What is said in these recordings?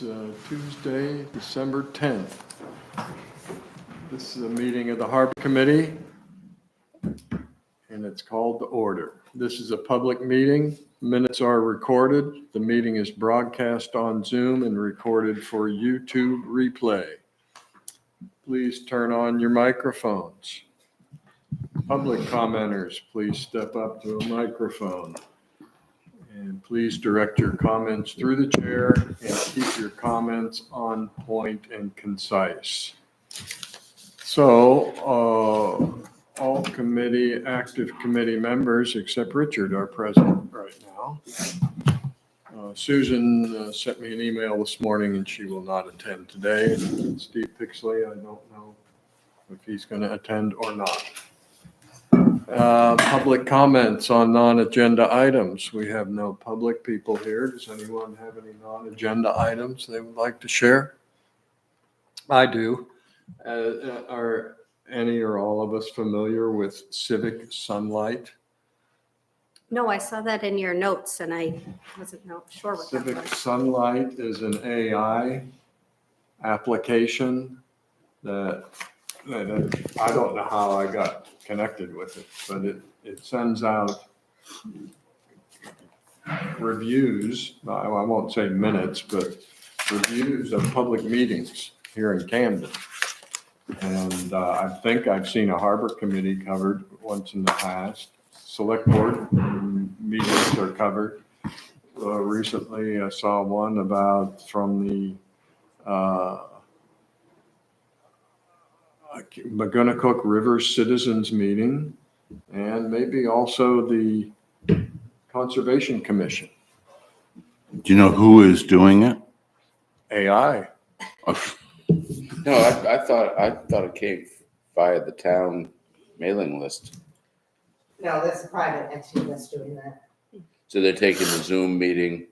Tuesday, December 10th. This is a meeting of the Harbor Committee, and it's called to order. This is a public meeting. Minutes are recorded. The meeting is broadcast on Zoom and recorded for YouTube replay. Please turn on your microphones. Public commenters, please step up to a microphone. And please direct your comments through the chair and keep your comments on point and concise. So, all active committee members except Richard are present right now. Susan sent me an email this morning and she will not attend today. Steve Pixley, I don't know if he's going to attend or not. Public comments on non-agenda items. We have no public people here. Does anyone have any non-agenda items they would like to share? I do. Are any or all of us familiar with Civic Sunlight? No, I saw that in your notes and I wasn't sure what that Civic was. Sunlight is an AI application that I don't know how I got connected with it, but it sends out reviews, I won't say minutes, but reviews of public meetings here in Camden. And I think I've seen a Harbor Committee covered once in the past. Select Board meetings are covered. Recently, I saw one from the McGunnacook River Citizens Meeting, and maybe also the Conservation Commission. Do you know who is doing it? AI. No, I thought it came via the town mailing list. No, that's a private entity that's doing that. So they're taking the Zoom meeting.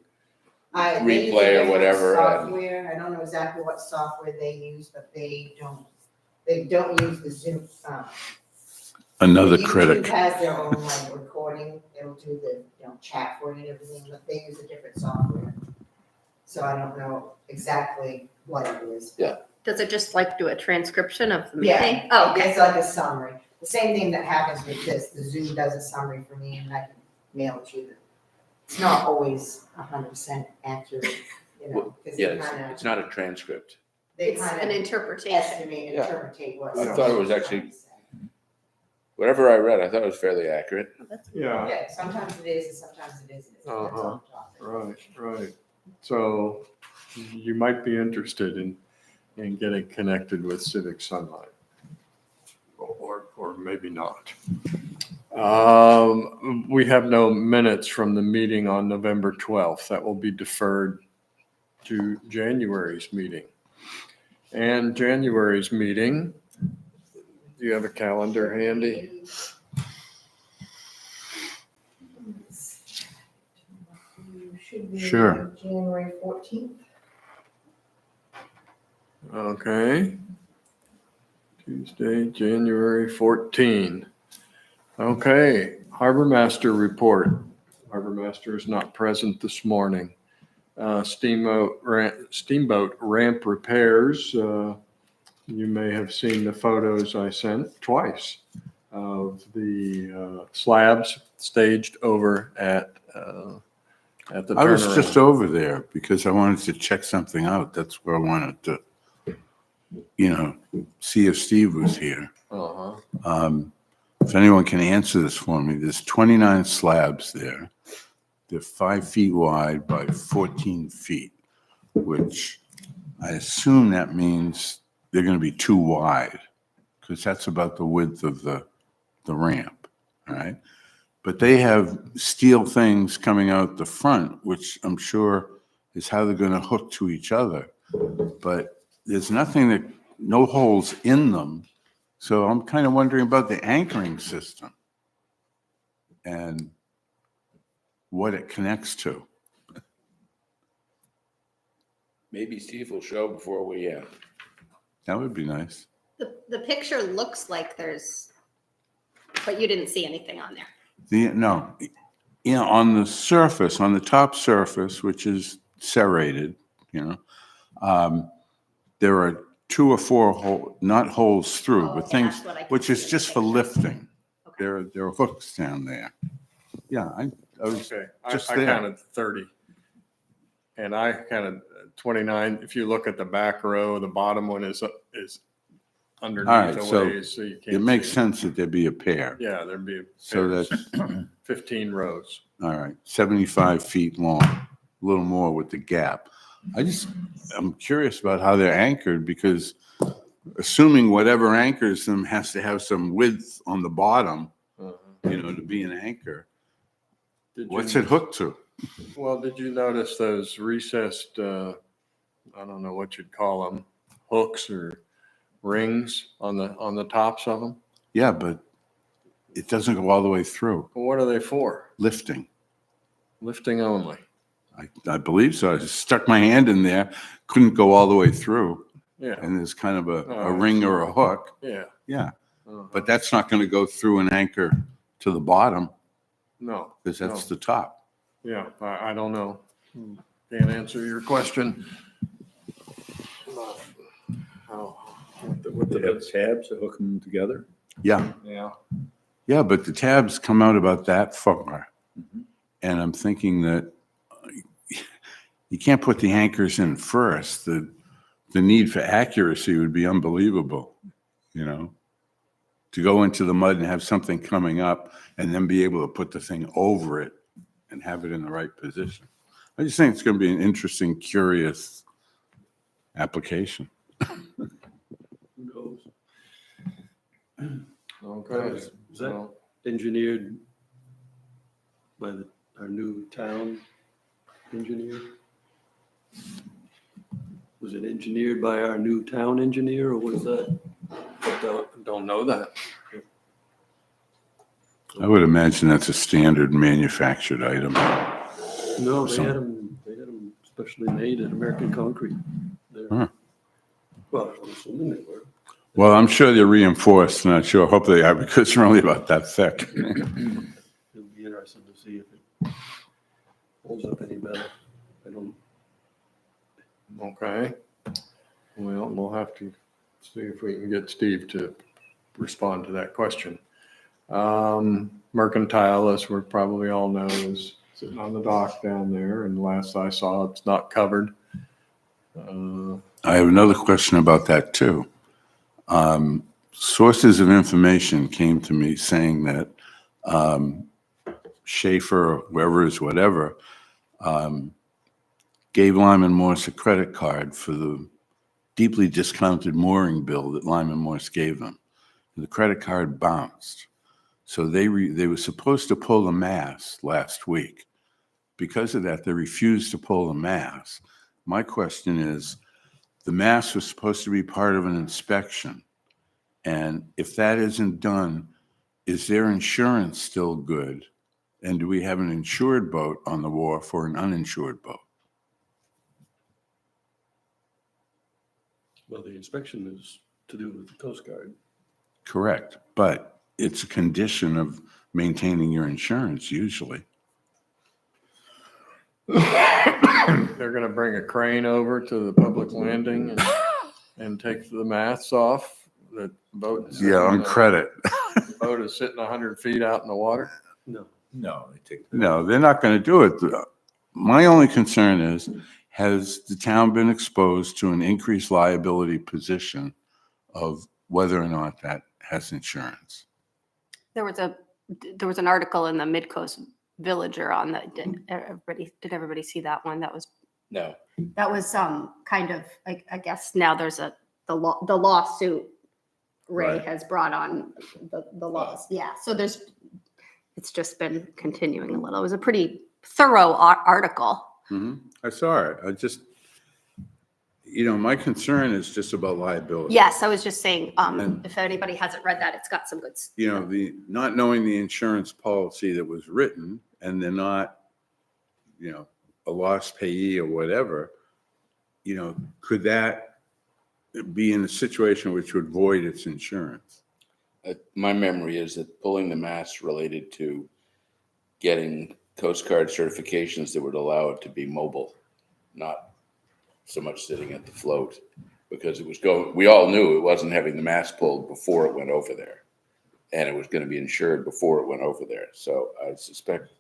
They use a Replay or different whatever, and- Software, I don't know exactly what software they use, but they don't use the Zoom. Another YouTube critic. has their own like recording, it'll do the, chat for it and everything, but they use a different software. So I don't know exactly what it is. Yeah. Does it just do a transcription of the Yeah. meeting? Oh, okay. It's like a summary. The same thing that happens with this, the Zoom does a summary for me and I can mail it to you. It's not always 100% accurate, because Yeah, they kind it's not a transcript. It's an of interpretation. estimate, Yeah. interpretate what. I thought it was actually- Whatever I read, I thought it was fairly accurate. Oh, that's- Yeah, Yeah, sometimes it is and sometimes it isn't. It depends on the topic. right. So you might be interested in getting connected with Civic Sunlight. Or maybe not. We have no minutes from the meeting on November 12th. That will be deferred to January's meeting. And January's meeting, do you have a calendar handy? Should be Sure. January 14th. Okay. Tuesday, January 14. Okay, Harbor Master report. Harbor Master is not present this morning. Steamboat ramp repairs. You may have seen the photos I sent twice of the slabs staged over at the I was turnaround. just over there because I wanted to check something out. That's where I wanted to, see if Steve was here. Uh-huh. If anyone can answer this for me, there's 29 slabs there. They're 5 feet wide by 14 feet, which I assume that means they're going to be too wide because that's about the width of the ramp, all right? But they have steel things coming out the front, which I'm sure is how they're going to hook to each other. But there's no holes in them. So I'm kind of wondering about the anchoring system and what it connects to. Maybe Steve will show before we That would be nice. The picture looks like there's, but you didn't see anything on there. On the surface, on the top surface, which is serrated, There are 2 or 4 not holes through, Oh, but okay, things, that's what I can which see is in the just for picture. lifting. Okay. There are hooks down there. Yeah, I was, Okay, Just I there. counted 30. And I counted 29. If you look at the back row, the bottom one is underneath right, a so ways, so you can't. it makes see. sense that there be a pair. Yeah, there'd be So pairs, that's, 15 rows. all right, 75 feet long, a little more with the gap. I'm curious about how they're anchored because assuming whatever anchors them has to have some width on the bottom, to be an anchor. Did What's you- it hooked to? Well, did you notice those recessed, I don't know what you'd call them, hooks or rings on the tops of them? Yeah, but it doesn't go all the way through. Well, what are they for? Lifting. Lifting only. I believe so. I just stuck my hand in there, couldn't go all the way through. Yeah, And there's kind of a Oh, ring I or a hook. yeah. Yeah, Uh-huh. but that's not going to go through an anchor to the bottom No. because that's no. the top. Yeah, I don't know. Can't answer your question. They have tabs to hook them together? Yeah, Yeah. yeah, but the tabs come out about that far. And I'm thinking that you can't put the anchors in first. The need for accuracy would be unbelievable, to go into the mud and have something coming up and then be able to put the thing over it and have it in the right position. I just think it's going to be an interesting, curious application. Who knows? Okay. Is that Well, engineered by our new town engineer? Was it engineered by our new town engineer, or what is that? don't know that. I would imagine that's a standard manufactured item. No, they Some- had them specially made at American Concrete. there. Huh. Well, I'm assuming they were. Well, I'm sure they're reinforced, not sure. Hope they are because they're only about that thick. It'll be interesting to see if it holds up any better. I don't, Okay. Well, we'll have to see if we can get Steve to respond to that question. Mercantile, as we probably all know, is sitting on the dock down there, and last I saw, it's not covered. I have another question about that too. Sources of information came to me saying that Schaefer, or whoever is whatever, gave Lyman Morse a credit card for the deeply discounted mooring bill that Lyman Morse gave them. The credit card bounced. So they were supposed to pull the mast last week. Because of that, they refused to pull the mast. My question is, the mast was supposed to be part of an inspection. And if that isn't done, is their insurance still good? And do we have an insured boat on the wharf or an uninsured boat? well, the inspection is to do with the Coast Guard. Correct. But it's a condition of maintaining your insurance usually. They're gonna bring a crane over to the public landing and take the masts off. The boat. is Yeah, on sitting, credit. Boat is sitting 100 feet out in the water. No, No, they take. No, they're not going to do it. My only concern is, has the town been exposed to an increased liability position of whether or not that has insurance? There was an article in the Midcoast Villager on that. Did everybody see that one? That was No, kind of, I guess now there's the lawsuit Ray Right. has brought on the laws. Yeah. So it's just been continuing a little. It was a pretty thorough article. I saw it. I just, my concern is just about liability. Yes. I was just saying, And- if anybody hasn't read that, it's got some good. The not knowing the insurance policy that was written and they're not, a lost payee or whatever, could that be in a situation which would void its insurance? my memory is that pulling the mast related to getting Coast Guard certifications that would allow it to be mobile, not so much sitting at the float because it was going, we all knew it wasn't having the mast pulled before it went over there. And it was going to be insured before it went over there. So I suspect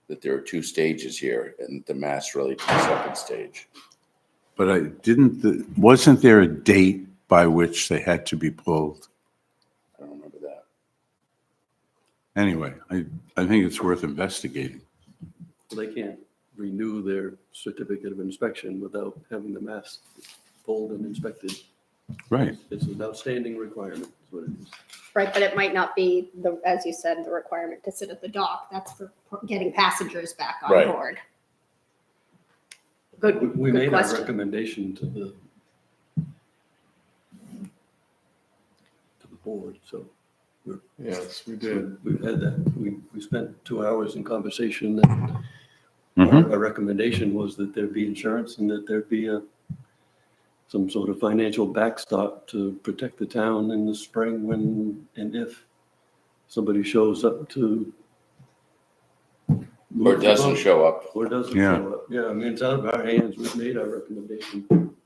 that there are two stages here and the mast really to the second stage. But wasn't there a date by which they had to be pulled? I don't remember that. Anyway, I think it's worth investigating. They can't renew their certificate of inspection without having the mast pulled and inspected. Right. It's an outstanding requirement, is what it is. Right, but it might not be the, as you said, the requirement to sit at the dock. That's for getting passengers back on Right. board. Good, We good made our question. recommendation to the board, so Yes, we did. we've had that. We spent 2 hours in conversation. And Mhm. our recommendation was that there be insurance and that there be some sort of financial backstop to protect the town in the spring when and if somebody shows up to. Or doesn't show up. Or doesn't Yeah. show up. Yeah, I mean, it's out of our hands. We've made our recommendation.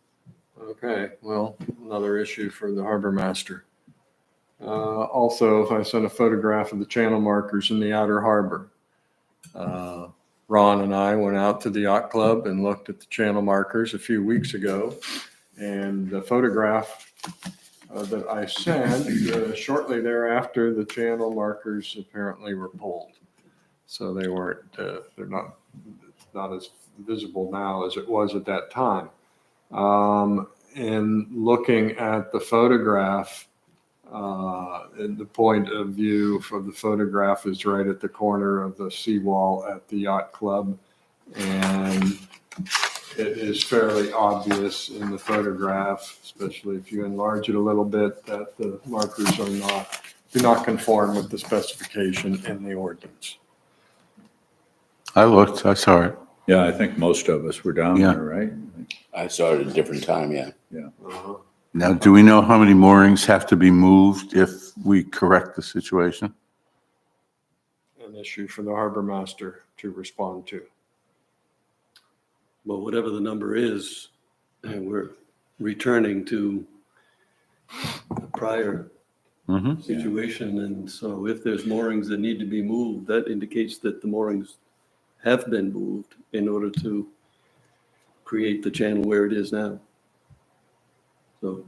Okay, well, another issue for the harbor master. Also, if I sent a photograph of the channel markers in the outer harbor. Ron and I went out to the yacht club and looked at the channel markers a few weeks ago. And the photograph that I sent, shortly thereafter, the channel markers apparently were pulled. So they weren't, they're not as visible now as it was at that time. And looking at the photograph, and the point of view for the photograph is right at the corner of the seawall at the yacht club. And it is fairly obvious in the photograph, especially if you enlarge it a little bit, that the markers do not conform with the specification in the ordinance. I looked, I saw it. Yeah, I think most of us were down Yeah. there, right? I saw it at a different time, yeah. Now, do we know how many moorings have to be moved if we correct the situation? An issue for the harbor master to respond to. Well, whatever the number is, we're returning to a prior Mm-hmm. situation. And so if there's moorings that need to be moved, that indicates that the moorings have been moved in order to create the channel where it is now. So.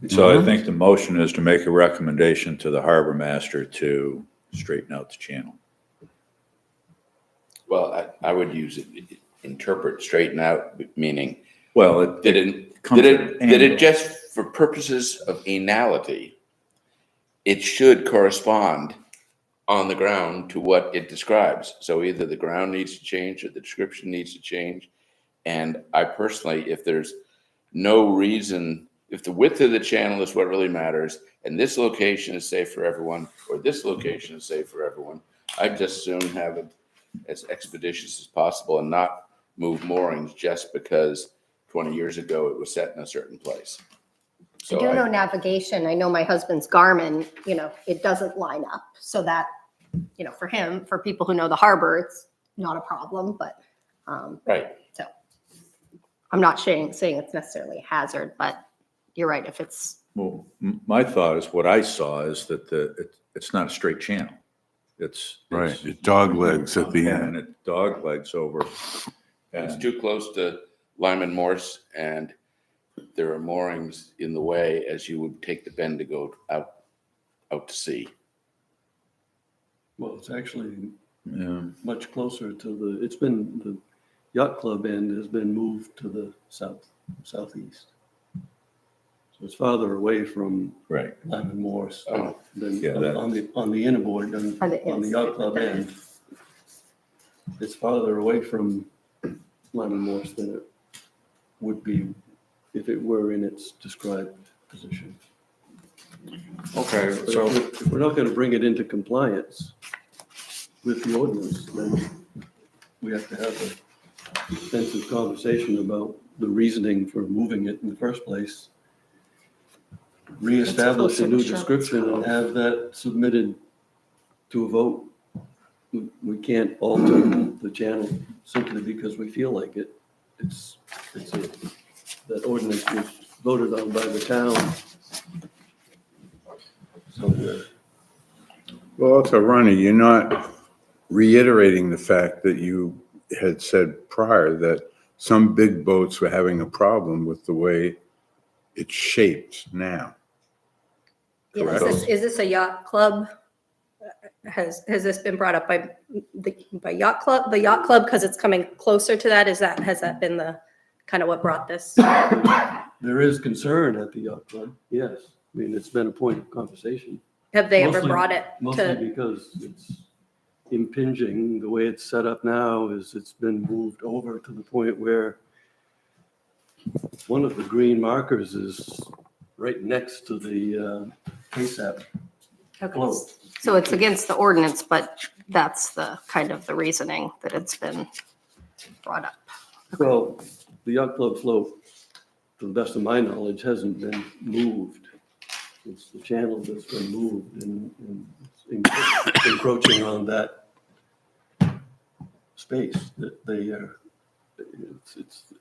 So I think the motion is to make a recommendation to the harbor master to straighten out the channel. Well, I would use it, interpret, straighten out, meaning, Well, it did it, comes did at it, an did it angle. just for purposes of anality, it should correspond on the ground to what it describes. So either the ground needs to change or the description needs to change. And I personally, if there's no reason, if the width of the channel is what really matters, and this location is safe for everyone, or this location is safe for everyone, I'd just soon have it as expeditious as possible and not move moorings just because 20 years ago it was set in a certain place. I So do know navigation. I know my husband's Garmin, it doesn't line up. So that, for him, for people who know the harbor, it's not a problem, but right. so I'm not saying it's necessarily a hazard, but you're right. If it's, Well, my thought is what I saw is that it's not a straight channel. It's. Right, it dog legs at the And end. it dog legs over. It's And too close to Lyman Morse, and there are moorings in the way as you would take the bend to go out to sea. Well, it's actually yeah, much closer to the yacht club end has been moved to the southeast. So it's farther away from right. Lyman Morse Oh. than Yeah, that- on the innerboard, On the on the yacht club end. It's farther away from Lyman Morse than it would be if it were in its described position. Okay, But so if we're not going to bring it into compliance with the ordinance, then we have to have a extensive conversation about the reasoning for moving it in the first place. Reestablish a closer to new shore. description and have that submitted to a vote. We can't alter the channel simply because we feel like it. It's a ordinance was voted on by the town. So, Well, so Ronnie, you're not reiterating the fact that you had said prior that some big boats were having a problem with the way it's shaped now. Yeah, Correct. is this a yacht club? Has this been brought up by yacht club, the yacht club, because it's coming closer to that? Has that been the kind of what brought this? there is concern at the yacht club, yes. I mean, it's been a point of conversation. Have they ever Mostly- brought it Mostly to, because it's impinging, the way it's set up now is it's been moved over to the point where one of the green markers is right next to the KSAP okay, float. so it's against the ordinance, but that's the kind of the reasoning that it's been brought up. Well, the yacht club float, to the best of my knowledge, hasn't been moved. It's the channel that's been moved and it's encroaching on that space that they are.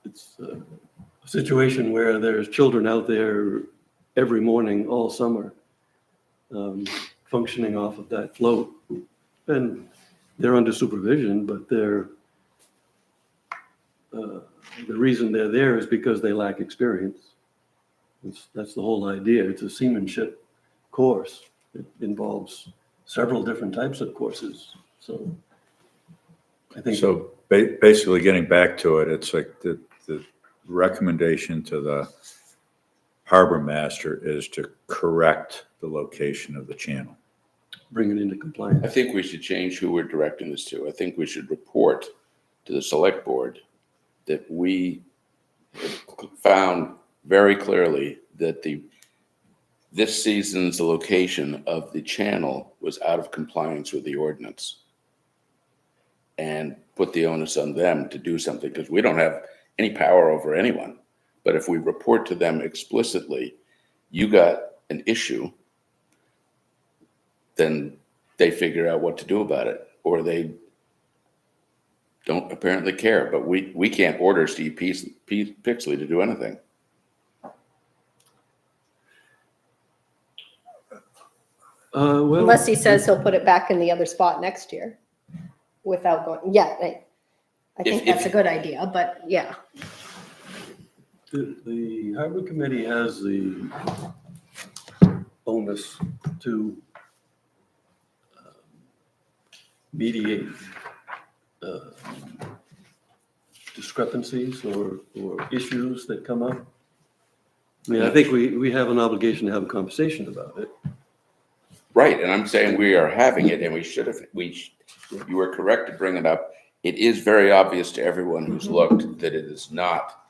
It's a situation where there's children out there every morning all summer, functioning off of that float. And they're under supervision, but they're, the reason they're there is because they lack experience. That's the whole idea. It's a seamanship course. It involves several different types of courses. So I think. So basically getting back to it, it's like the recommendation to the harbor master is to correct the location of the channel. Bring it into I compliance. think we should change who we're directing this to. I think we should report to the select board that we found very clearly that this season's location of the channel was out of compliance with the ordinance. And put the onus on them to do something, because we don't have any power over anyone. But if we report to them explicitly, you got an issue, then they figure out what to do about it, or they don't apparently care. But we can't order Steve Pixley to do anything. Well, Unless he says he'll put it back in the other spot next year without going, yeah, I think If- that's a good idea, but yeah. the harbor committee has the onus to mediate discrepancies or issues that come up. I mean, I think we have an obligation to have a conversation about it. Right, and I'm saying we are having it, and we should have, you were correct to bring it up. It is very obvious to everyone who's looked that it is not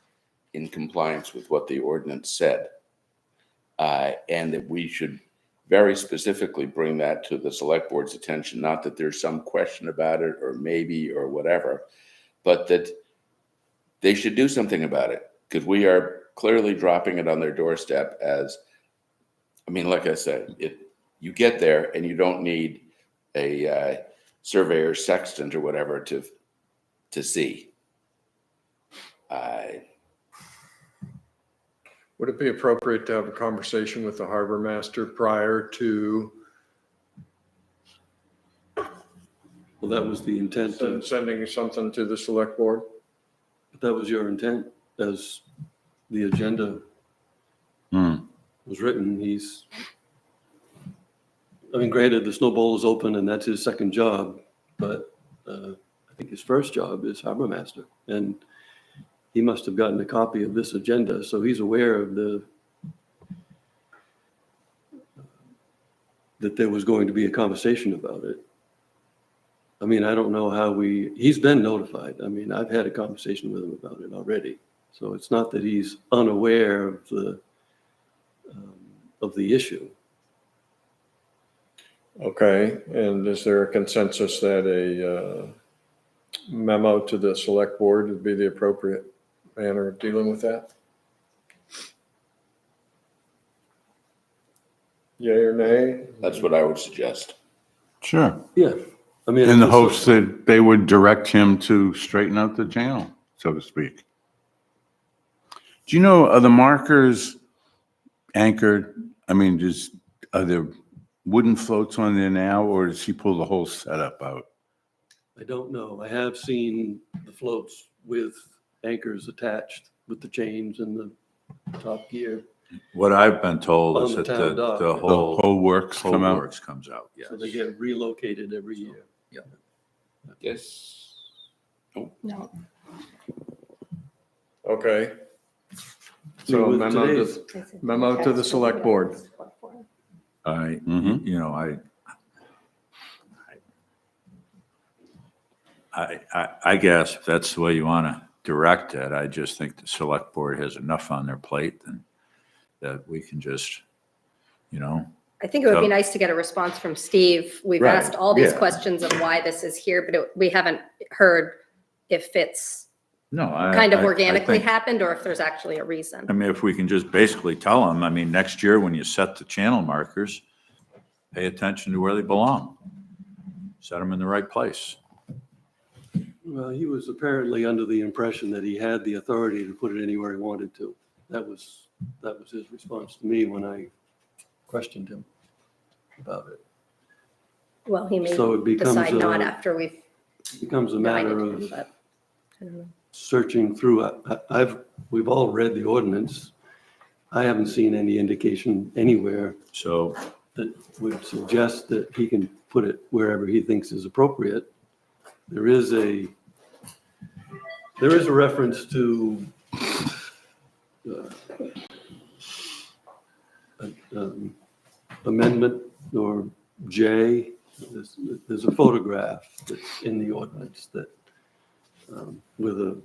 in compliance with what the ordinance said. And that we should very specifically bring that to the select board's attention, not that there's some question about it or maybe or whatever, but that they should do something about it, because we are clearly dropping it on their doorstep as, I mean, like I said, you get there and you don't need a surveyor sextant or whatever to see. Would it be appropriate to have a conversation with the harbor master prior to Well, that was the intent of, sending something to the select board? that was your intent as the agenda was written. I mean, granted, the snowball is open and that's his second job, but I think his first job is harbor master. And he must have gotten a copy of this agenda, so he's aware of that there was going to be a conversation about it. I mean, I don't know how he's been notified. I mean, I've had a conversation with him about it already. So it's not that he's unaware of the issue. Okay, and is there a consensus that a memo to the select board would be the appropriate manner of dealing with that? Yay or nay? That's what I would suggest. Sure. Yeah. I mean, In the it's- hopes that they would direct him to straighten out the channel, so to speak. Do you know, are the markers anchored? I mean, are there wooden floats on there now, or does he pull the whole setup out? I don't know. I have seen the floats with anchors attached with the chains and the top gear. What I've been told On is the that town dock. the The whole whole works whole come out? works comes out, yes. So they get relocated every year. Yes. No. Okay. So With memo today's- memo to the select board. I, Mhm. you know, I guess if that's the way you want to direct it, I just think the select board has enough on their plate and that we can just, you know, I think it would be So- nice to get a response from Steve. We've Right, asked all these yeah. questions of why this is here, but we haven't heard if it's no, kind of I organically think- happened or if there's actually a reason. I mean, if we can just basically tell them, I mean, next year when you set the channel markers, pay attention to where they belong. Set them in the right place. Well, he was apparently under the impression that he had the authority to put it anywhere he wanted to. That was his response to me when I questioned him about it. Well, he may So it becomes decide not a- after we've It becomes a guided matter him, of but I don't know. searching through. We've all read the ordinance. I haven't seen any indication anywhere So that would suggest that he can put it wherever he thinks is appropriate. There is a reference to amendment or J. There's a photograph that's in the ordinance that with a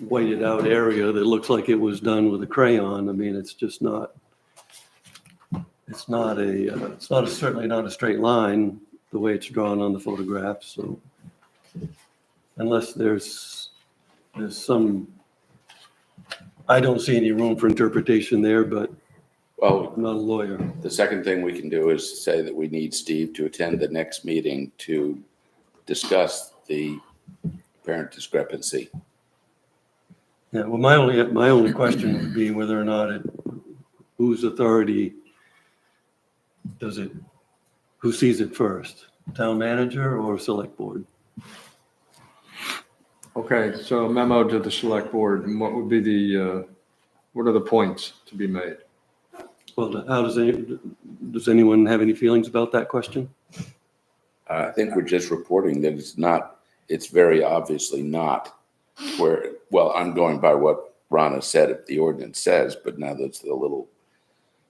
whited out area that looks like it was done with a crayon. I mean, it's just not. It's certainly not a straight line the way it's drawn on the photograph. So unless there's some, I don't see any room for interpretation there, but Well, I'm not a lawyer. the second thing we can do is say that we need Steve to attend the next meeting to discuss the apparent discrepancy. Yeah, well, my only question would be whether or not whose authority who sees it first? Town manager or select board? Okay, so memo to the select board, and what would be what are the points to be made? Well, does anyone have any feelings about that question? I think we're just reporting that it's very obviously not well, I'm going by what Ronna said, the ordinance says, but now that's the little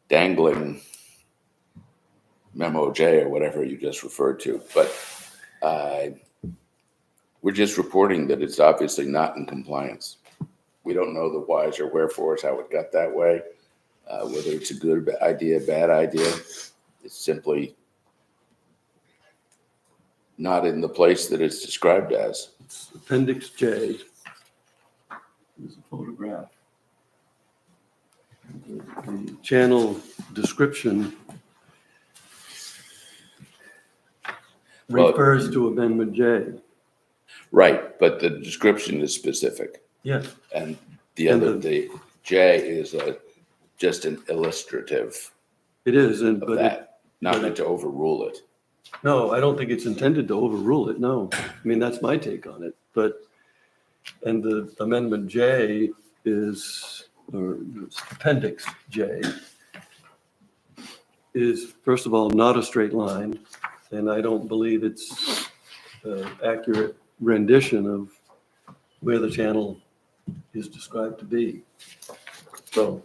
dangling memo J or whatever you just referred to. But we're just reporting that it's obviously not in compliance. We don't know the whys or wherefores, how it got that way, whether it's a good idea, bad idea. It's simply not in the place that it's described as. It's Appendix J. There's a photograph. The channel description Well- refers to Amendment J. Right, but the description is specific. Yes. And the And other, the J is just an illustrative It is, of but that, not meant to overrule it. no, I don't think it's intended to overrule it, no. I mean, that's my take on it, and the Amendment J or Appendix J is, first of all, not a straight line, and I don't believe it's an accurate rendition of where the channel is described to be. So,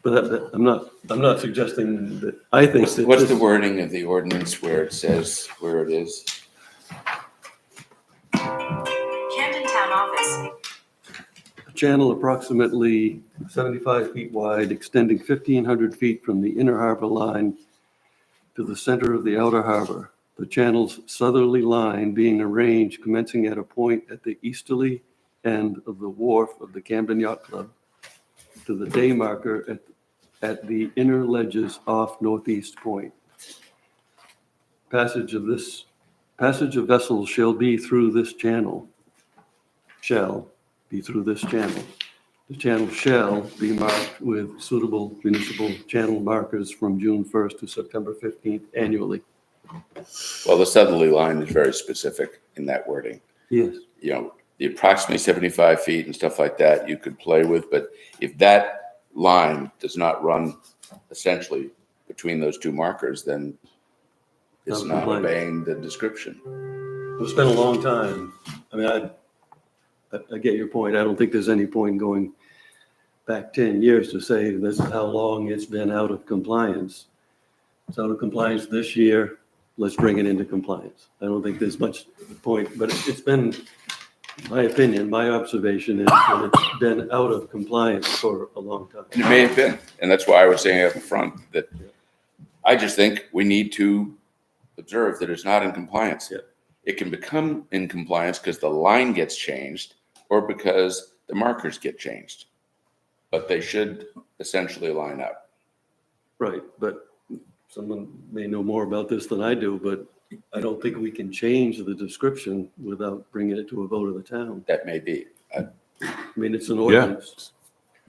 but I'm not suggesting that, I think that. What's this- the wording of the ordinance where it says where it is? Camden Town Office. A channel approximately 75 feet wide, extending 1,500 feet from the inner harbor line to the center of the outer harbor. The channel's southerly line being arranged commencing at a point at the easterly end of the wharf of the Camden Yacht Club to the day marker at the inner ledges off Northeast Point. Passage of vessels shall be through this channel. the channel shall be marked with suitable municipal channel markers from June 1st to September 15th annually. Well, the southerly line is very specific in that wording. Yes. You know, the approximately 75 feet and stuff like that you could play with, but if that line does not run essentially between those two markers, then it's not Non-compliant. obeying the description. It's been a long time. I mean, I get your point. I don't think there's any point in going back 10 years to say this is how long it's been out of compliance. It's out of compliance this year. Let's bring it into compliance. I don't think there's much point, but it's been, my opinion, my observation is that it's been out of compliance for a long time. And it may have been, and that's why I was saying up front that I just think we need to observe that it's not in compliance. Yeah. It can become in compliance because the line gets changed or because the markers get changed. But they should essentially line up. Right, but someone may know more about this than I do, but I don't think we can change the description without bringing it to a vote of the town. That may be. I mean, it's an ordinance.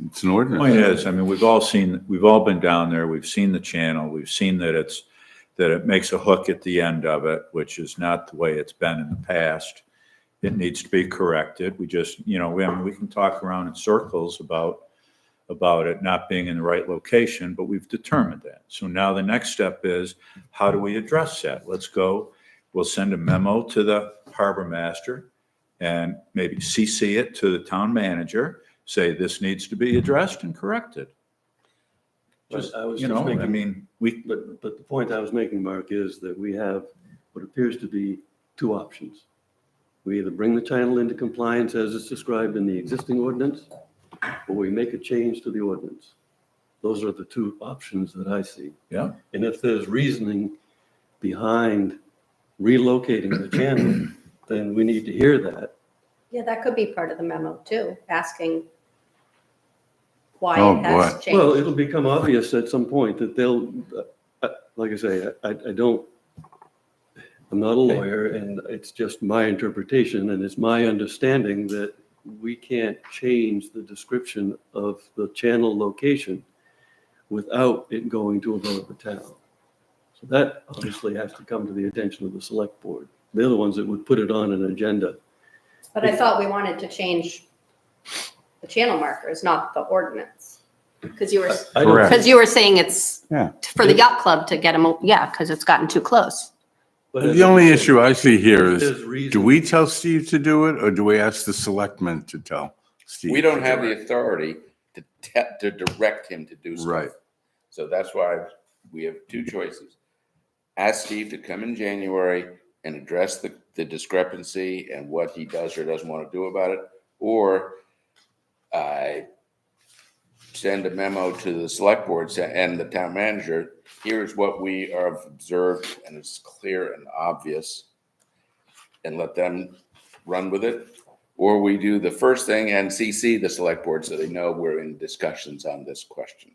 It's an The ordinance. point is, I mean, we've all been down there, we've seen the channel, we've seen that it makes a hook at the end of it, which is not the way it's been in the past. It needs to be corrected. We just, I mean, we can talk around in circles about it not being in the right location, but we've determined that. So now the next step is, how do we address that? We'll send a memo to the harbor master and maybe CC it to the town manager, say this needs to be addressed and corrected. Just, I was I just thinking, mean, but the point I was making, Mark, is that we have what appears to be two options. We either bring the channel into compliance as it's described in the existing ordinance, or we make a change to the ordinance. Those are the two options that I see. Yeah. And if there's reasoning behind relocating the channel, then we need to hear that. Yeah, that could be part of the memo too, asking why Oh, it has boy. changed. Well, it'll become obvious at some point that they'll, like I say, I'm not a lawyer, and it's just my interpretation, and it's my understanding that we can't change the description of the channel location without it going to a vote of the town. So that obviously has to come to the attention of the select board. They're the ones that would put it on an agenda. But I thought we wanted to change the channel markers, not the ordinance. Because you were, I don't- Correct. because you were saying it's Yeah. for the yacht club to get them, yeah, because it's gotten too close. but The only issue I see here There's is, reason- do we tell Steve to do it, or do we ask the selectmen to tell Steve? We don't to have do the it? authority to direct him to do stuff. Right. So that's why we have two choices. Ask Steve to come in January and address the discrepancy and what he does or doesn't want to do about it, or I send a memo to the select board and the town manager, here's what we have observed, and it's clear and obvious, and let them run with it. Or we do the first thing and CC the select board so they know we're in discussions on this question.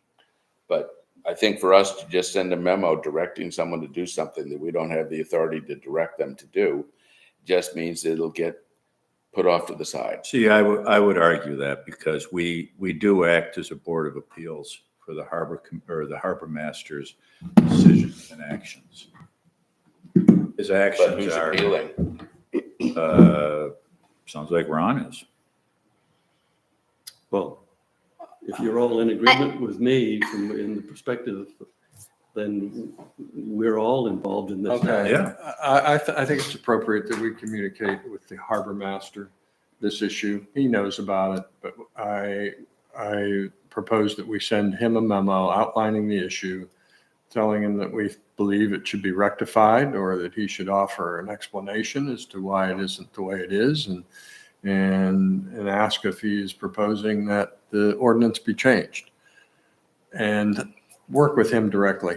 But I think for us to just send a memo directing someone to do something that we don't have the authority to direct them to do just means it'll get put off to the side. see, I would argue that because we do act as a board of appeals for the the harbor master's decisions and actions. His But actions who's are, appealing? sounds like Ron is. Well, if you're all in agreement with me from in the perspective, then we're all involved in this. Okay. Yeah. I think it's appropriate that we communicate with the harbor master this issue. He knows about it, but I propose that we send him a memo outlining the issue, telling him that we believe it should be rectified, or that he should offer an explanation as to why it isn't the way it is, and ask if he is proposing that the ordinance be changed, and work with him directly.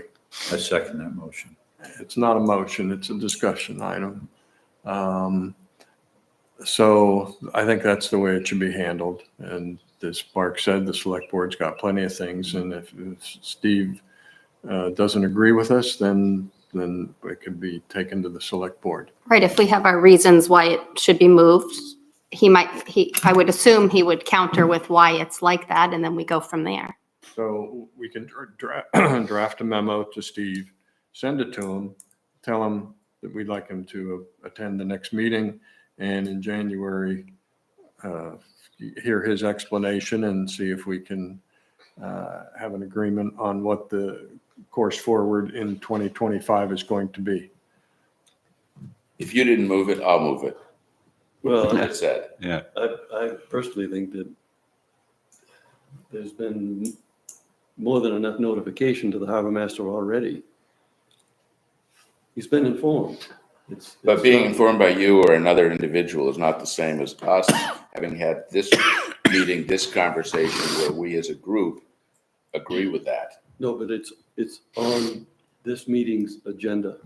I second that motion. It's not a motion, it's a discussion item. So I think that's the way it should be handled. And as Mark said, the select board's got plenty of things. And if Steve doesn't agree with us, then it could be taken to the select board. Right, if we have our reasons why it should be moved, I would assume he would counter with why it's like that, and then we go from there. So we can draft a memo to Steve, send it to him, tell him that we'd like him to attend the next meeting, and in January, hear his explanation and see if we can have an agreement on what the course forward in 2025 is going to be. If you didn't move it, I'll move it. Well, That's it. Yeah. I personally think that there's been more than enough notification to the harbor master already. He's been informed. But being not- informed by you or another individual is not the same as us having had this meeting, this conversation where we as a group agree with that. No, but it's on this meeting's agenda.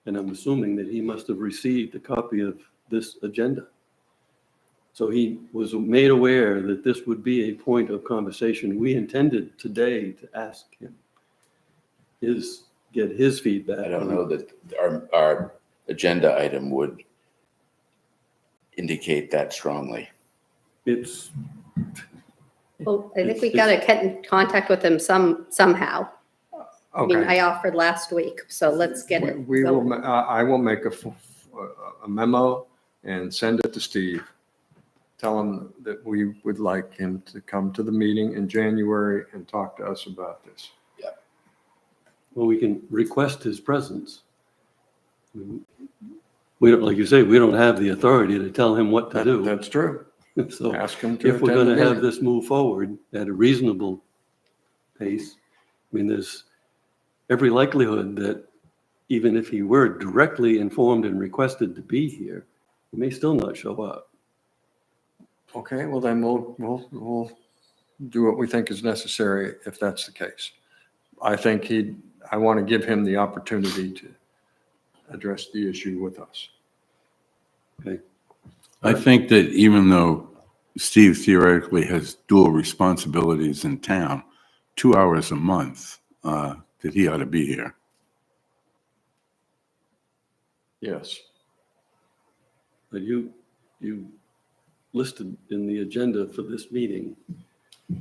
And I'm assuming that he must have received a copy of this agenda. So he was made aware that this would be a point of conversation. We intended today to ask him, get his feedback. I don't know that our agenda item would indicate that strongly. It's, Well, I think we got to get in contact with him somehow. I mean, Okay. I offered last week, so let's get it. We will, going. I will make a memo and send it to Steve. Tell him that we would like him to come to the meeting in January and talk to us about this. well, we can request his presence. We don't, like you say, we don't have the authority to tell him what to do. That's true. So Ask him to if we're attend going the to have meeting. this move forward at a reasonable pace, I mean, there's every likelihood that even if he were directly informed and requested to be here, he may still not show up. Okay, well then we'll do what we think is necessary if that's the case. I think I want to give him the opportunity to address the issue with us. Okay. I think that even though Steve theoretically has dual responsibilities in town, 2 hours a month, that he ought to be here. Yes. But you listed in the agenda for this meeting.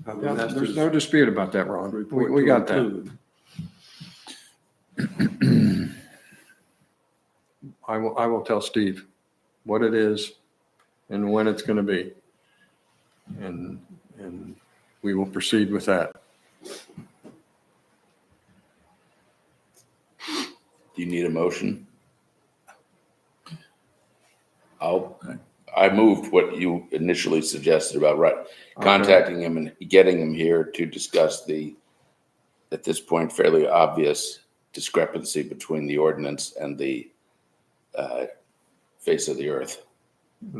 Harbor Yeah, there's Masters no dispute about that, Ron. report We to got that. include. I will tell Steve what it is and when it's going to be. And we will proceed with that. Do you need a motion? I moved what you initially suggested about contacting him and getting him here to discuss the, at this point, fairly obvious discrepancy between the ordinance and the face of the earth.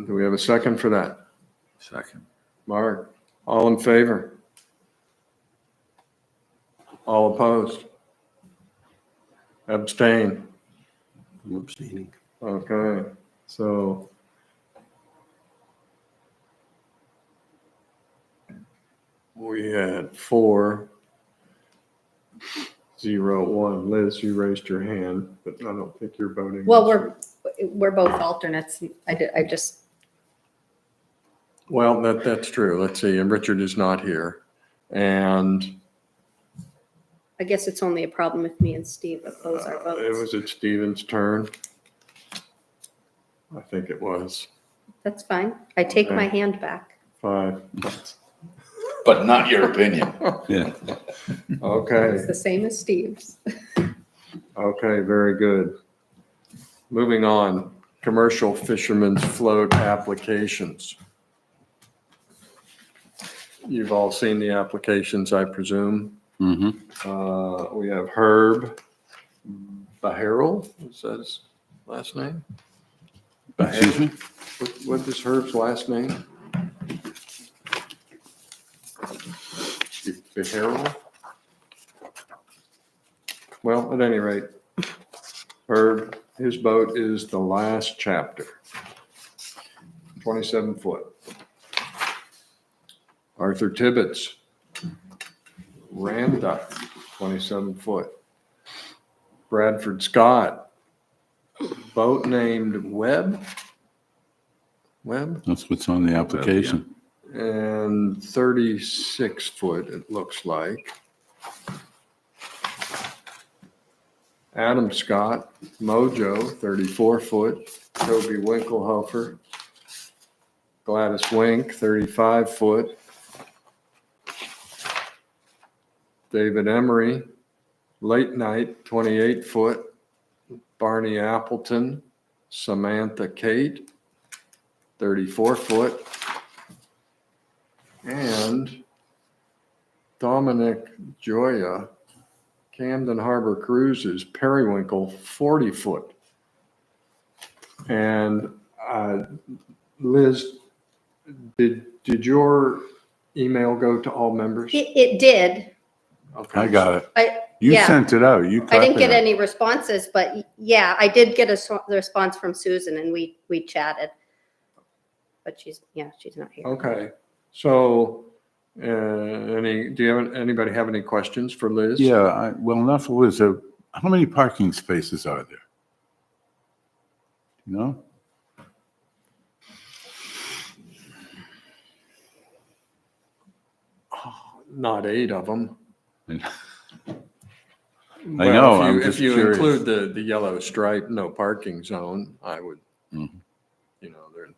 Do we have a second for that? Second. Mark, all in favor? All opposed? Abstain? I'm abstaining. Okay, so we had 4-0-1. Liz, you raised your hand, but I don't think you're voting. Well, we're both alternates. I just, Well, that's true. Let's see, and Richard is not here. And I guess it's only a problem if me and Steve oppose our it votes. was at Stephen's turn. I think it was That's fine. I take my Okay. hand back. 5. But not your opinion. Yeah. Okay. It's the same as Steve's. Okay, very good. Moving on, commercial fishermen's float applications. You've all seen the applications, I presume. Mm-hmm. We have Herb Baharrel, is that his last name? Excuse me? What is Herb's last name? Baharrel? Well, at any rate, Herb, his boat is the last chapter. 27 foot. Arthur Tibbetts, Ram Duck, 27 foot. Bradford Scott, boat named Webb. Webb? That's what's on the application. And 36 foot, it looks like. Adam Scott, Mojo, 34 foot. Toby Winkelhofer, Gladys Wink, 35 foot. David Emery, Late Night, 28 foot. Barney Appleton, Samantha Kate, 34 foot. And Dominic Joya, Camden Harbor Cruises, Periwinkle, 40 foot. And Liz, did your email go to all members? It did. Okay. I got it. I, You yeah. sent it out. You I didn't copied get it. any responses, but yeah, I did get a response from Susan and we chatted. But she's not here. Okay, so, do you have, anybody have any questions for Liz? Yeah, well, enough for Liz. How many parking spaces are there? You know? Not 8 of them. I know, I'm just If you curious. include the yellow stripe, no parking zone, I would, Mhm.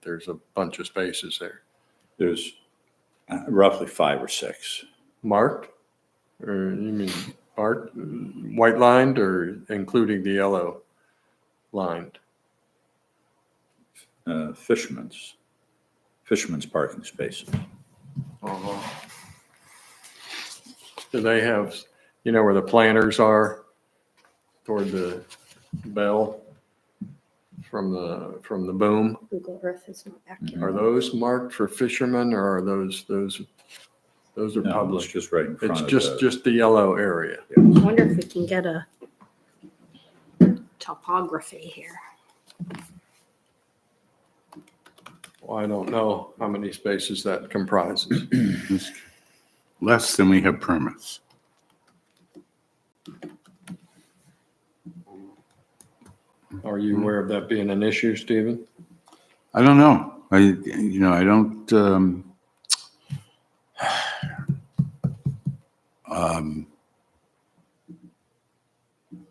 there's a bunch of spaces there. There's roughly 5 or 6. Marked? Or you mean marked, white lined or including the yellow lined? Fishermen's parking spaces. Uh-huh. Do they have, where the planters are toward the bell from the boom? Google Earth is not accurate. Are those marked for fishermen or are those are No, it's public? just right in front It's of just the yellow area. I wonder if we can get a topography here. Well, I don't know how many spaces that comprises. It's less than we have permits. Are you aware of that being an issue, Stephen? I don't know. I don't,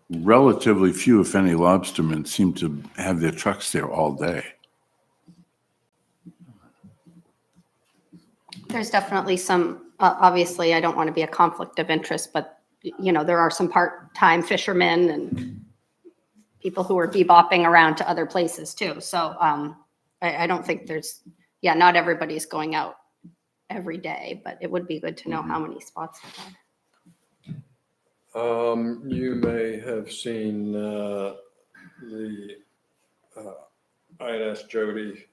relatively few, if any, lobstermen seem to have their trucks there all day. There's definitely some, obviously, I don't want to be a conflict of interest, but, there are some part-time fishermen and people who are bebopping around to other places too. So I don't think not everybody's going out every day, but it would be good to know how many spots they have. You may have seen I had asked Jody,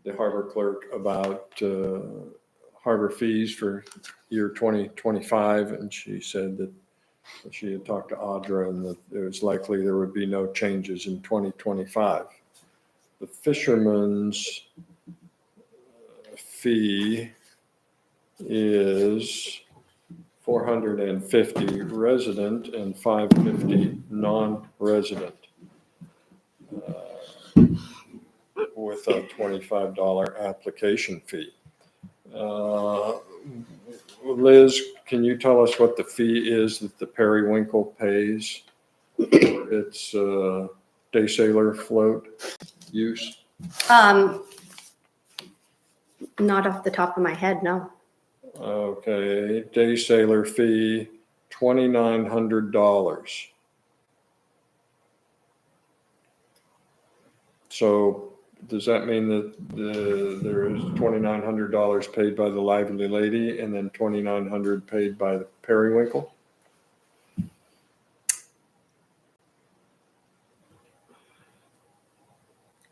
the harbor clerk, about harbor fees for year 2025, and she said that she had talked to Audra and that it was likely there would be no changes in 2025. The fisherman's fee is $450 resident and $550 non-resident, with a $25 application fee. Liz, can you tell us what the fee is that the Periwinkle pays for its day sailor float use? Not off the top of my head, no. Okay, day sailor fee, $2,900. So does that mean that there is $2,900 paid by the Lively Lady and then $2,900 paid by the Periwinkle?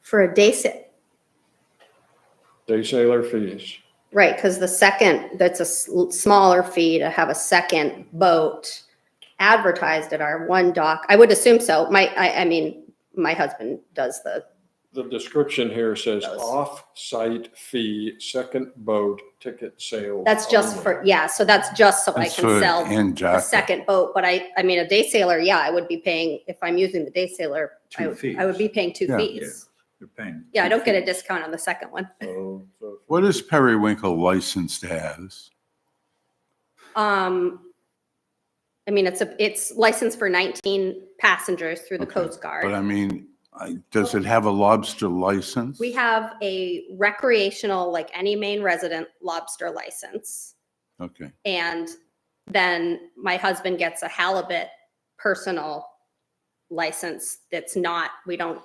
For a day sit, Day sailor fees. right, because the second, that's a smaller fee to have a second boat advertised at our one dock. I would assume so. I mean, my husband does the The description here says Those. off-site fee, second boat, ticket sales. That's just only. for, yeah, so that's just so I That's can for sell and a Jacka. second boat, but I mean, a day sailor, yeah, I would be paying, if I'm using the day sailor, Two I would be paying two Yeah. fees. They're paying. Yeah, I don't get a discount on the second one. So What is Periwinkle licensed as? I mean, it's licensed for 19 passengers through the Okay, Coast But Guard. I mean, does it have a lobster license? We have a recreational, like any Maine resident, lobster license. Okay, And then my husband gets a halibut personal license that's not, we don't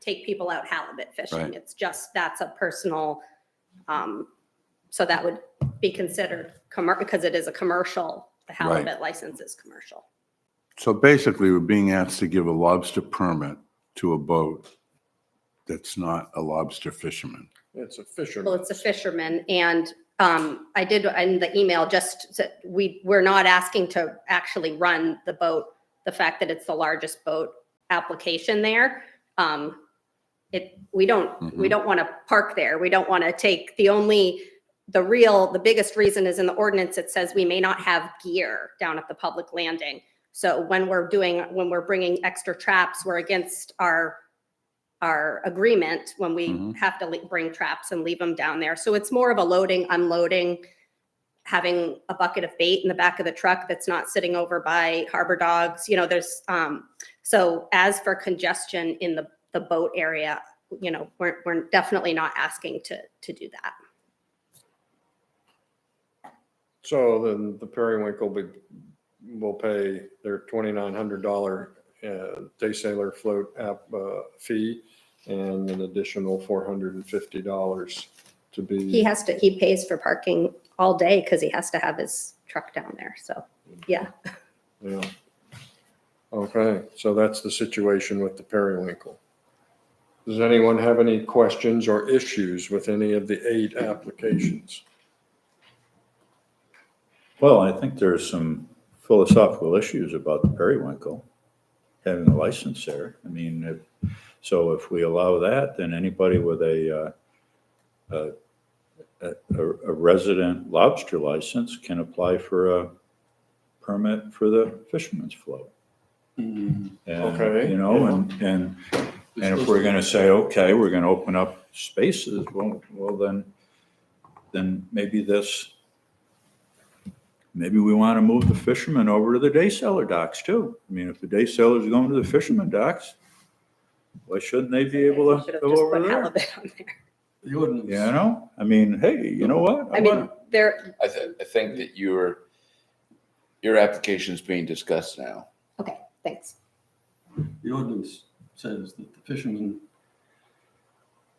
take people out halibut fishing. Right. It's just, that's a personal, so that would be considered because it is a commercial, the halibut license is commercial. so basically, we're being asked to give a lobster permit to a boat that's not a lobster fisherman. it's a fisherman. Well, it's a fisherman, and I did in the email, just, we're not asking to actually run the boat, the fact that it's the largest boat application there. We don't want to park there. We don't want to take, the biggest reason is in the ordinance, it says we may not have gear down at the public landing. So when we're bringing extra traps, we're against our agreement when we have to bring traps and leave them down there. So it's more of a loading, unloading, having a bucket of bait in the back of the truck that's not sitting over by harbor dogs. There's, so as for congestion in the boat area, we're definitely not asking to do that. So then the Periwinkle will pay their $2,900 day sailor float app fee and an additional $450 to be. He pays for parking all day because he has to have his truck down there. So, yeah. Yeah. Okay, so that's the situation with the Periwinkle. Does anyone have any questions or issues with any of the 8 applications? Well, I think there's some philosophical issues about the Periwinkle having a license there. I mean, if we allow that, then anybody with a resident lobster license can apply for a permit for the fisherman's float. And, Okay. and if we're going to say, okay, we're going to open up spaces, well, then maybe we want to move the fishermen over to the day sailor docks too. I mean, if the day sailors are going to the fisherman docks, why shouldn't they be able to Should have go just over put there? halibut on there. The ordinance. I mean, hey, you know what? I mean, there, I think that your application's being discussed now. okay, thanks. The ordinance says that the fisherman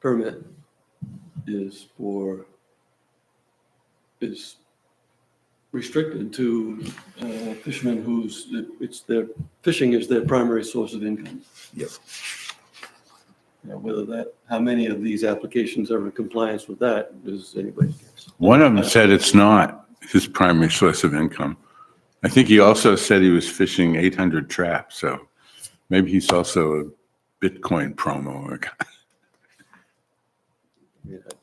permit is restricted to fishermen fishing is their primary source of income. Yep. How many of these applications are in compliance with that is anybody's guess. One of them said it's not his primary source of income. I think he also said he was fishing 800 traps, so maybe he's also a Bitcoin promo.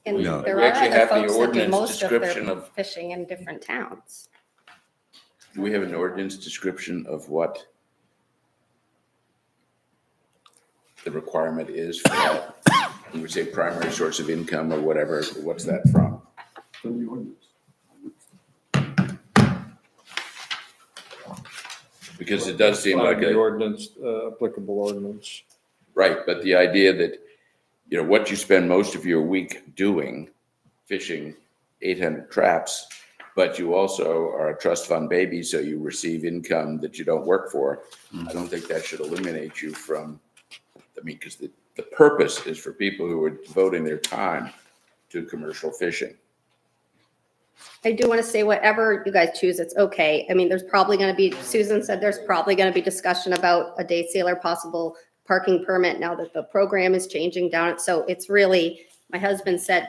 And No. there We are actually other have the folks that do ordinance most of description their of- fishing in different towns. Do we have an ordinance description of what the requirement is for that? You would say primary source of income or whatever, what's that from? From the ordinance. Because it does seem like The a, ordinance, applicable ordinance. right, but the idea that, what you spend most of your week doing, fishing 800 traps, but you also are a trust fund baby, so you receive income that you don't work for. I don't think that should eliminate you from, because the purpose is for people who are devoting their time to commercial fishing. I do want to say whatever you guys choose, it's okay. I mean, there's probably going to be, Susan said there's probably going to be discussion about a day sailor possible parking permit now that the program is changing down. So it's really, my husband said,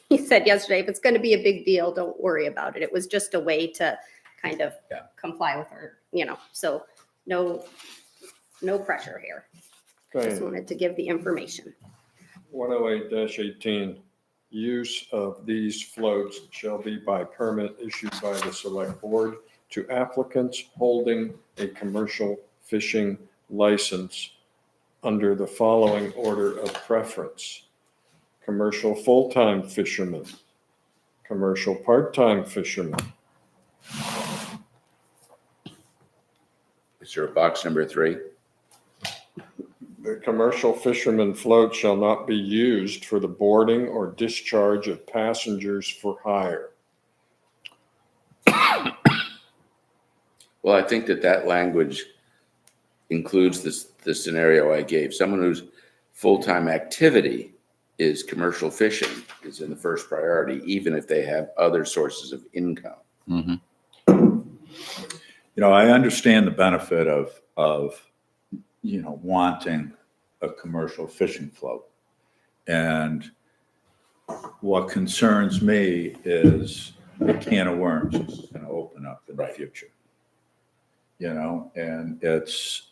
he said yesterday, if it's going to be a big deal, don't worry about it. It was just a way to kind of comply with her, so no pressure here. Okay, Just wanted to give the information. 108-18, use of these floats shall be by permit issued by the select board to applicants holding a commercial fishing license under the following order of preference. Commercial full-time fishermen, commercial part-time fishermen. Is there a box number 3? The commercial fisherman float shall not be used for the boarding or discharge of passengers for hire. Well, I think that language includes the scenario I gave. Someone whose full-time activity is commercial fishing is in the first priority, even if they have other sources of income. Mhm. You know, I understand the benefit of, wanting a commercial fishing float. And what concerns me is the can of worms it's going to open up in the Right. future. And it's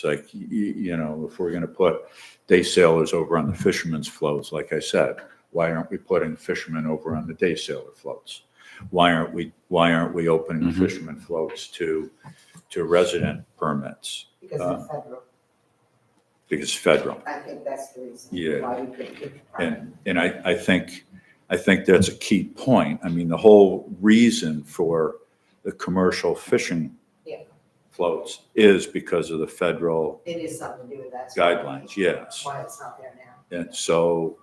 like, if we're going to put day sailors over on the fishermen's floats, like I said, why aren't we putting fishermen over on the day sailor floats? Why aren't we opening Mhm. fishermen floats to resident permits? Because of federal, Because federal. I think that's the reason. Yeah. Why we couldn't get the permit. And I think that's a key point. I mean, the whole reason for the commercial fishing Yeah. floats is because of the federal It is something to do with that. guidelines, yes. Why it's not there now. And so,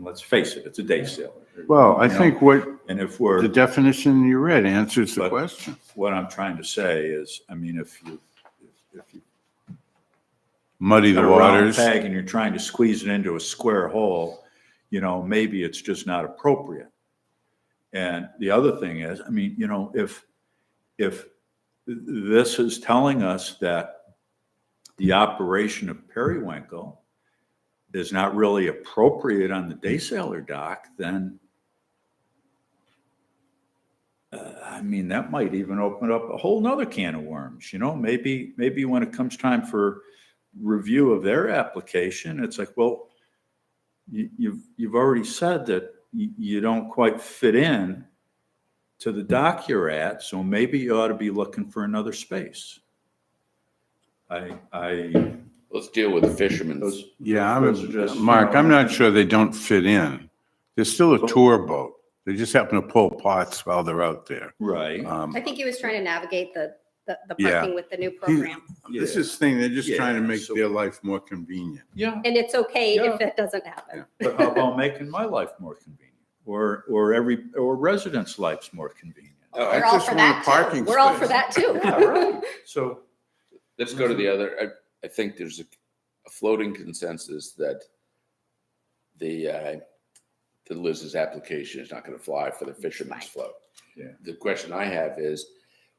let's face it, it's a day sailor. Well, I You know, think what And if the we're, definition you read answers the But- question. what I'm trying to say is, I mean, if you Muddy got the a round waters. peg and you're trying to squeeze it into a square hole, maybe it's just not appropriate. And the other thing is, I mean, if this is telling us that the operation of periwinkle is not really appropriate on the day sailor dock, then I mean, that might even open up a whole nother can of worms, maybe when it comes time for review of their application, it's like, well, you've already said that you don't quite fit in to the dock you're at, so maybe you ought to be looking for another space. Let's deal with the fishermen's. Yeah, Those are just, Mark, I'm not sure they don't fit in. They're still a tour boat. They just happen to pull pots while they're out there. Right. I think he was trying to navigate the Yeah. parking with the new program. This is thing, they're just trying to Yeah, make so- their life more convenient. Yeah, And it's okay Yeah. if that doesn't happen. but how about making my life more convenient? Or residents' lives more convenient? I We're all just for want a that too. parking We're all for space. that too. Yeah, right. So, Let's go to the other. I think there's a floating consensus that the Liz's application is not going to fly for the fisherman's float. Yeah. The question I have is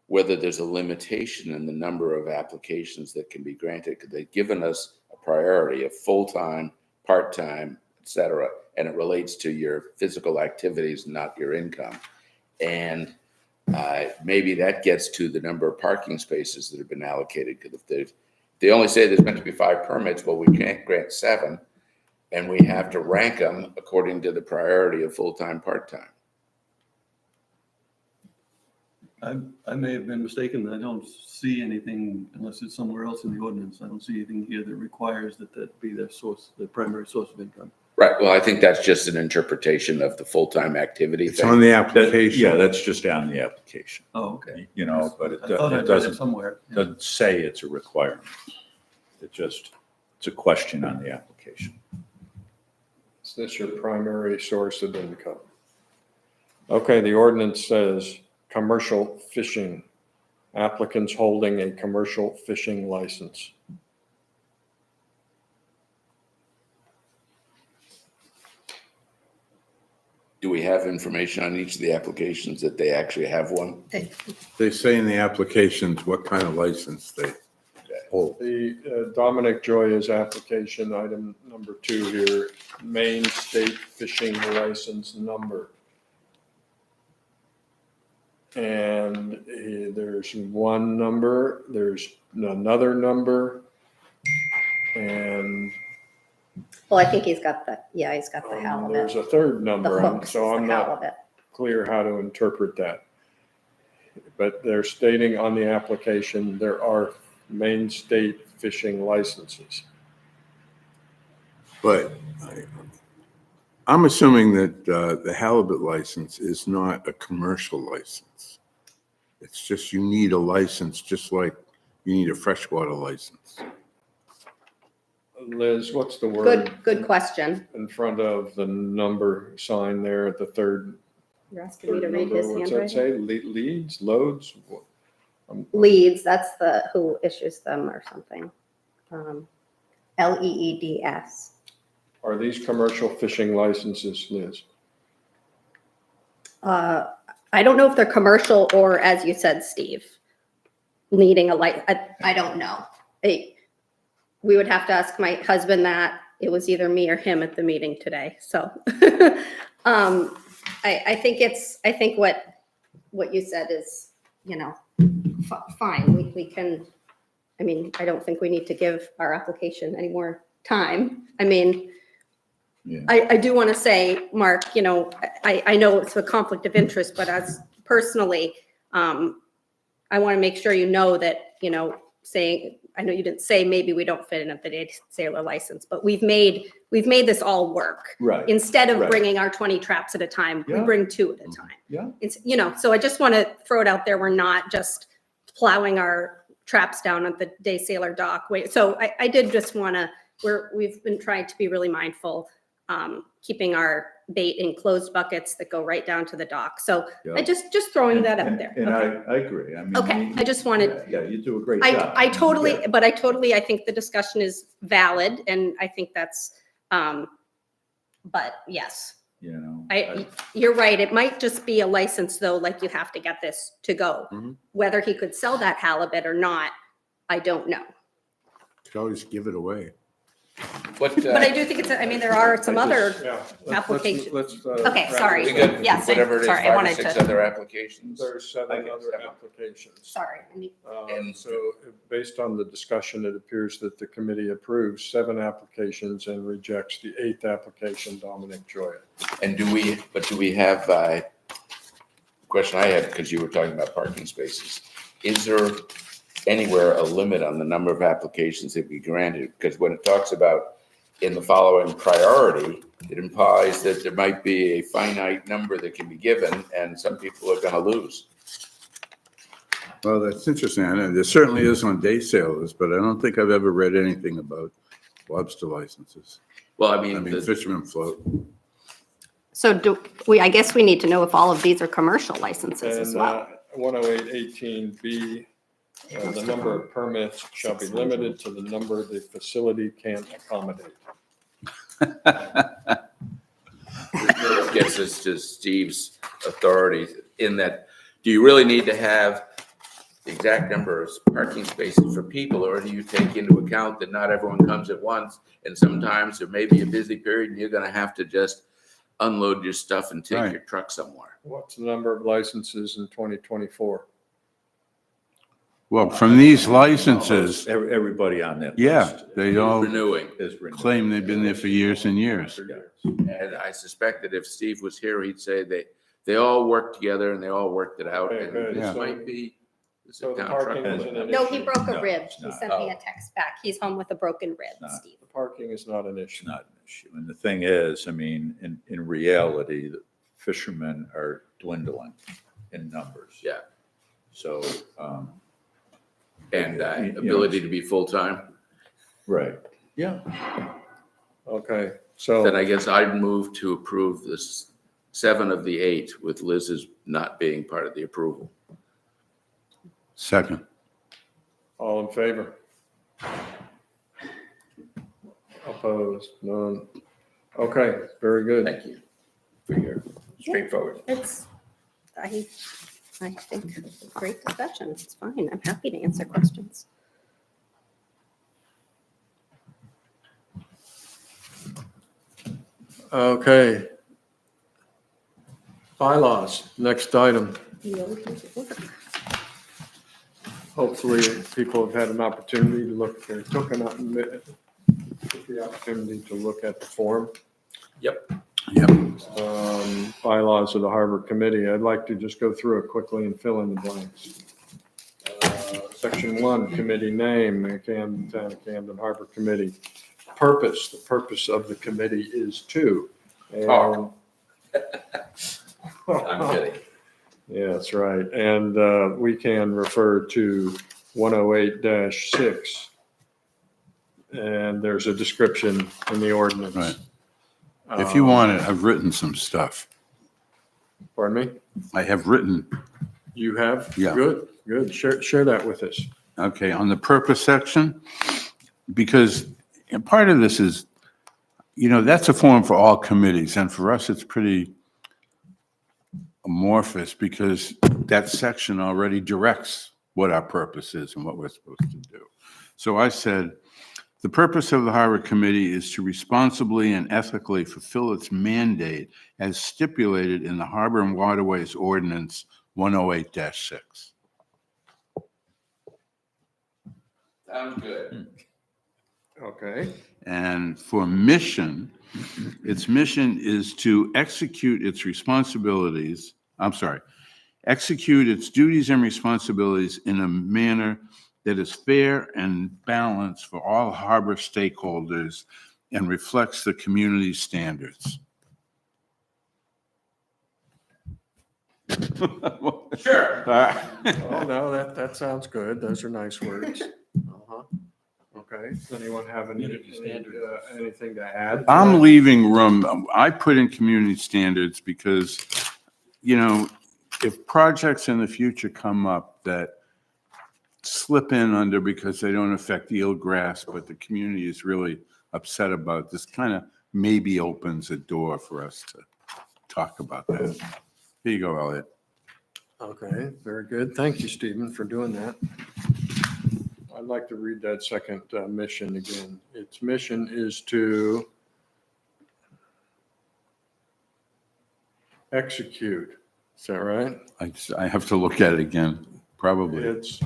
whether there's a limitation in the number of applications that can be granted, because they've given us a priority of full-time, part-time, et cetera, and it relates to your physical activities, not your income. And maybe that gets to the number of parking spaces that have been allocated, because if they only say there's meant to be 5 permits, well, we can't grant 7, and we have to rank them according to the priority of full-time, part-time. I may have been mistaken. I don't see anything, unless it's somewhere else in the ordinance. I don't see anything here that requires that be their source, the primary source of income. Right, well, I think that's just an interpretation of the full-time activity It's on thing. the yeah, application. that's just on the application, Oh, okay. but I thought I it read it doesn't somewhere. doesn't say it's a requirement. It's a question on the application. Is this your primary source of income? Okay, the ordinance says commercial fishing, applicants holding a commercial fishing license. Do we have information on each of the applications that they actually have one? They say in the applications what kind of license they hold. The Dominic Joya's application, item number 2 here, Maine State Fishing License Number. And there's one number, there's another number, and Well, I think he's got the hell of there's it. a third The number, hooks is so I'm the hell not of it. clear how to interpret that. but they're stating on the application, there are Maine state fishing licenses. But I'm assuming that the halibut license is not a commercial license. It's just you need a license, just like you need a freshwater license. Liz, what's the word Good question. in front of the number sign there at the third? You're asking me to third read number? his What's that handwriting? say? Leads, loads? Leads, that's the, who issues them or something. LEEDS. Are these commercial fishing licenses, Liz? I don't know if they're commercial or, as you said, Steve, needing a light. I don't know. We would have to ask my husband that. It was either me or him at the meeting today. So I think what you said is, fine. We can, I don't think we need to give our application any more time. Yeah. I do want to say, Mark, I know it's a conflict of interest, but as personally, I want to make sure that, saying, I know you didn't say maybe we don't fit in at the day sailor license, but we've made this all work. Right. Instead of Right. bringing our 20 traps at a time, we Yeah. bring 2 at a time. Yeah. It's, so I just want to throw it out there. We're not just plowing our traps down at the day sailor dock. So I did just want to, we've been trying to be really mindful, keeping our bait in closed buckets that go right down to the dock. So Yeah. I just throwing that out there. And Okay. I agree. Okay, I just wanted, Yeah, you do a great job. I totally, Yeah. but I think the discussion is valid and I think that's, but yes, you're right. It might just be a license though, like you have to get this to go. Mhm. Whether he could sell that halibut or not, I don't know. You could always give it away. What, But I do think there are some other, Yeah. Application. Let's. Okay, sorry. we got Yes, whatever it is, sorry, I 5 or wanted 6 to- other applications. There's 7 Okay, other 7. applications. sorry. And- So based on the discussion, it appears that the committee approves 7 applications and rejects the 8th application, Dominic Joya. And do we have, question I had, because you were talking about parking spaces, is there anywhere a limit on the number of applications that we granted? Because when it talks about in the following priority, it implies that there might be a finite number that can be given and some people are gonna lose. Well, that's interesting. I know there certainly is on day sailors, but I don't think I've ever read anything about lobster licenses. Well, I I mean, mean, fishermen float. So I guess we need to know if all of these are commercial licenses as And well. 10818B, the number of permits shall be limited to the number the facility can accommodate. this gets us to Steve's authority in that, do you really need to have the exact number of parking spaces for people, or do you take into account that not everyone comes at once? And sometimes there may be a busy period and you're gonna have to just unload your stuff and take Right. your truck somewhere. What's the number of licenses in 2024? Well, from these licenses, Everybody on that yeah, list they all Renewing. is renewed. claim they've been there for years and years. And I suspect that if Steve was here, he'd say they all worked together and they all worked it out. Okay, And good. this Yeah. might be. this is So the town parking truck. isn't an No, issue. he broke a No, rib. it's He not. sent me a text back. He's home with a broken rib, not. Steve. The parking is not an It's issue. not an issue. And the thing is, in reality, the fishermen are dwindling in numbers. Yeah. So, And you know, ability to be full-time. right. Yeah. Okay, Then so, I guess I'd move to approve this 7 of the 8 with Liz's not being part of the approval. Second. all in favor? Opposed? None? Okay, very good. Thank you for your straightforward. I think it's a great discussion. It's fine. I'm happy to answer questions. Okay. Bylaws, next item. Hopefully, people have had an opportunity to look, or took the opportunity to look at the form. Yep. Yep. Bylaws of the Harbor Committee. I'd like to just go through it quickly and fill in the blanks. Section 1, committee name, Camden Town of Camden Harbor Committee. Purpose, the purpose of the committee is to. Talk. I'm kidding. Yeah, that's right. And we can refer to 108-6. And there's a description in the ordinance. Right. If you want it, I've written some stuff. Pardon me? I have written, You have? Yeah. Good, good. Share that with us. okay, on the purpose section, because part of this is, that's a form for all committees, and for us, it's pretty amorphous because that section already directs what our purpose is and what we're supposed to do. So I said, the purpose of the Harbor Committee is to responsibly and ethically fulfill its mandate as stipulated in the Harbor and Waterways Ordinance 108-6. Sounds good. Okay. And for mission, its mission is to execute its duties and responsibilities in a manner that is fair and balanced for all harbor stakeholders and reflects the community's standards. Sure. Oh, no, that sounds good. Those are nice words. Uh-huh. Okay. Does anyone have anything to add? to I'm that? leaving room. I put in community standards because, if projects in the future come up that slip in under because they don't affect eelgrass, but the community is really upset about, this kind of maybe opens a door for us to talk about that. Here you go, Elliot. Okay, very good. Thank you, Stephen, for doing that. I'd like to read that second mission again. Its mission is to execute. Is that right? I have to look at it again, probably. Its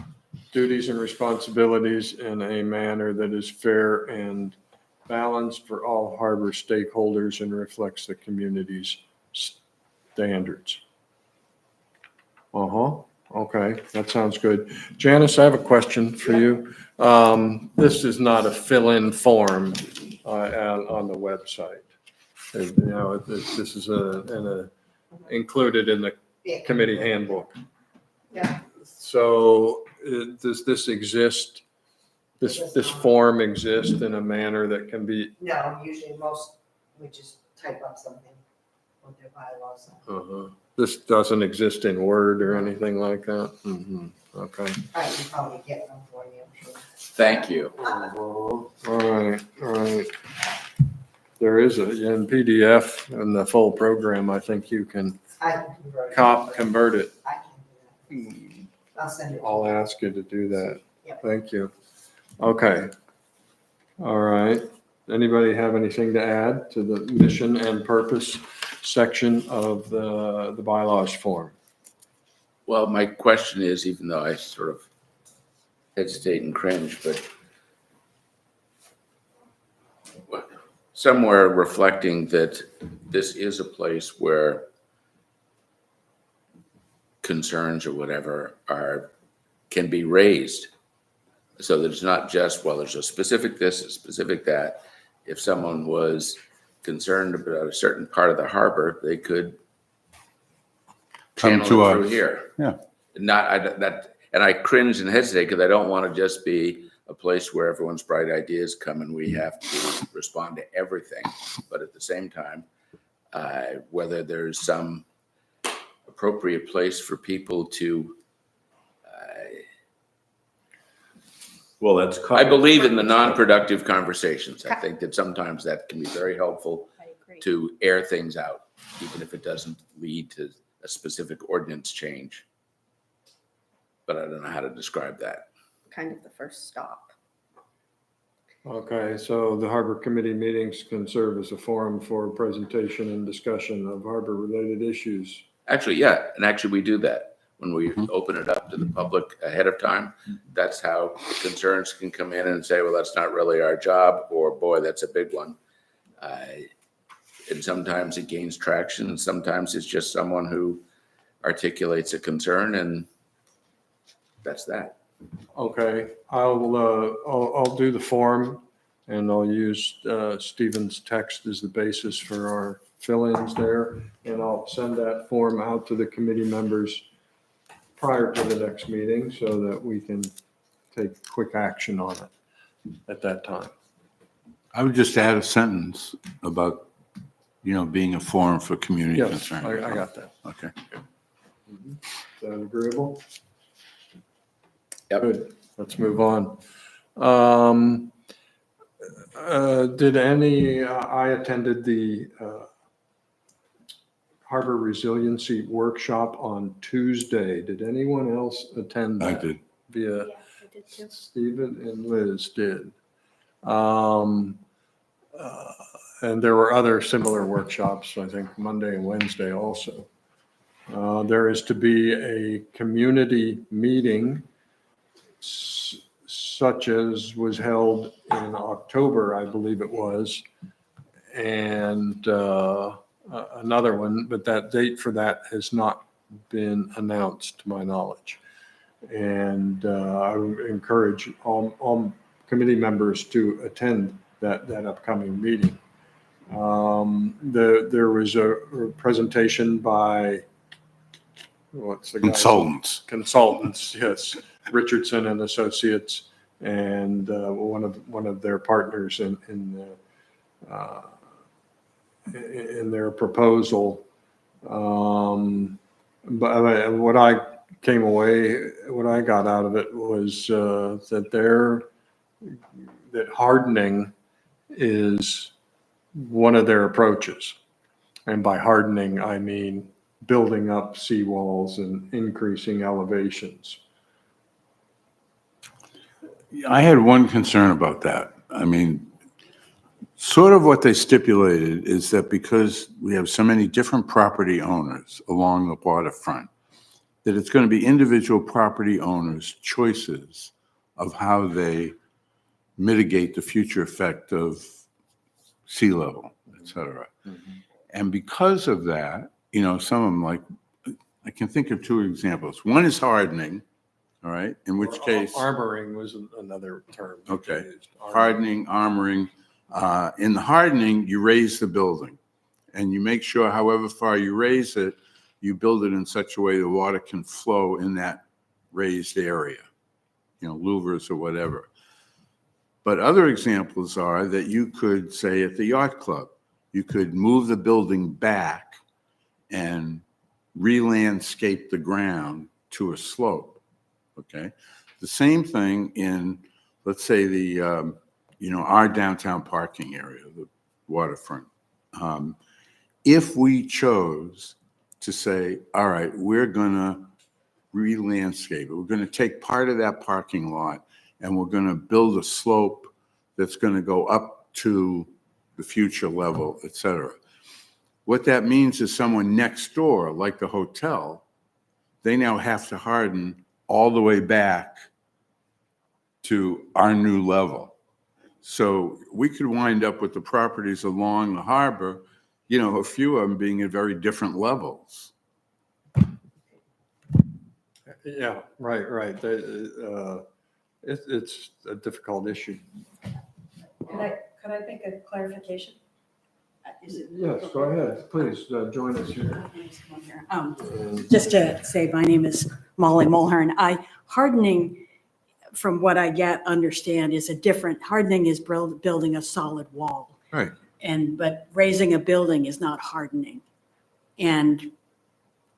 duties and responsibilities in a manner that is fair and balanced for all harbor stakeholders and reflects the community's standards. Uh-huh. Okay, that sounds good. Janice, I have a question for you. This is not a fill-in form on the website. This is included in the Yeah. committee handbook. Yeah. So does this exist, this form exist in a manner that can be, No, usually we just type up something with their bylaws. this doesn't exist in Word or anything like that? Okay. I can probably get them for you, I'm sure. Thank you. All right. There is in PDF in the full program, I think you can I can convert it. convert it. I can do that. I'll send it. I'll ask you to do that. Yep. Thank you. Okay. All right. Anybody have anything to add to the mission and purpose section of the bylaws form? Well, my question is, even though I sort of hesitate and cringe, but somewhere reflecting that this is a place where concerns or whatever can be raised. So that it's not just, well, there's a specific this, a specific that. If someone was concerned about a certain part of the harbor, they could Come channel to it through us. here. Yeah. And I cringe and hesitate because I don't want to just be a place where everyone's bright ideas come and we have to respond to everything. But at the same time, whether there's some appropriate place for people to, Well, that's. I believe in the non-productive conversations. I think that sometimes that can be very helpful I agree. to air things out, even if it doesn't lead to a specific ordinance change. But I don't know how to describe that. Kind of the first stop. Okay, so the Harbor Committee meetings can serve as a forum for presentation and discussion of harbor-related issues. Actually, yeah, and actually we do that. When we open it up to the public ahead of time, that's how concerns can come in and say, well, that's not really our job, or boy, that's a big one. and sometimes it gains traction, and sometimes it's just someone who articulates a concern, and that's that. Okay, I'll do the form and I'll use Stephen's text as the basis for our fill-ins there. And I'll send that form out to the committee members prior to the next meeting so that we can take quick action on it at that time. I would just add a sentence about, being a forum for community Yes, concern. I got that. Okay. Is that agreeable? Yep. Good, let's move on. I attended the Harbor Resiliency Workshop on Tuesday. Did anyone else attend I that? did. Via Stephen and Liz did. And there were other similar workshops, I think Monday and Wednesday also. There is to be a community meeting such as was held in October, I believe it was, and another one, but that date for that has not been announced to my knowledge. And I would encourage all committee members to attend that upcoming meeting. There was a presentation by, what's the guy's name? Consultants, yes, Richardson and Associates, and one of their partners in their proposal. But what I got out of it was that hardening is one of their approaches. And by hardening, I mean building up seawalls and increasing elevations. I had one concern about that. I mean, sort of what they stipulated is that because we have so many different property owners along the waterfront, that it's going to be individual property owners' choices of how they mitigate the future effect of sea level, et cetera. And because of that, some of them, like, I can think of two examples. One is hardening, all right, in which case. Armoring was another term. Okay. used. Hardening, armoring. In the hardening, you raise the building and you make sure however far you raise it, you build it in such a way the water can flow in that raised area, louvers or whatever. But other examples are that you could say at the yacht club, you could move the building back and re-landscape the ground to a slope, okay? The same thing in, let's say, our downtown parking area, the waterfront. If we chose to say, all right, we're gonna re-landscape it, we're gonna take part of that parking lot and we're gonna build a slope that's gonna go up to the future level, et cetera. What that means is someone next door, like the hotel, they now have to harden all the way back to our new level. So we could wind up with the properties along the harbor, a few of them being at very different levels. Yeah, right. It's a difficult issue. Could I make a clarification? Yes, go ahead. Please join us here. Just to say, my name is Molly Mulhern. Hardening, from what I understand, is hardening is building a solid wall. Right. But raising a building is not hardening. And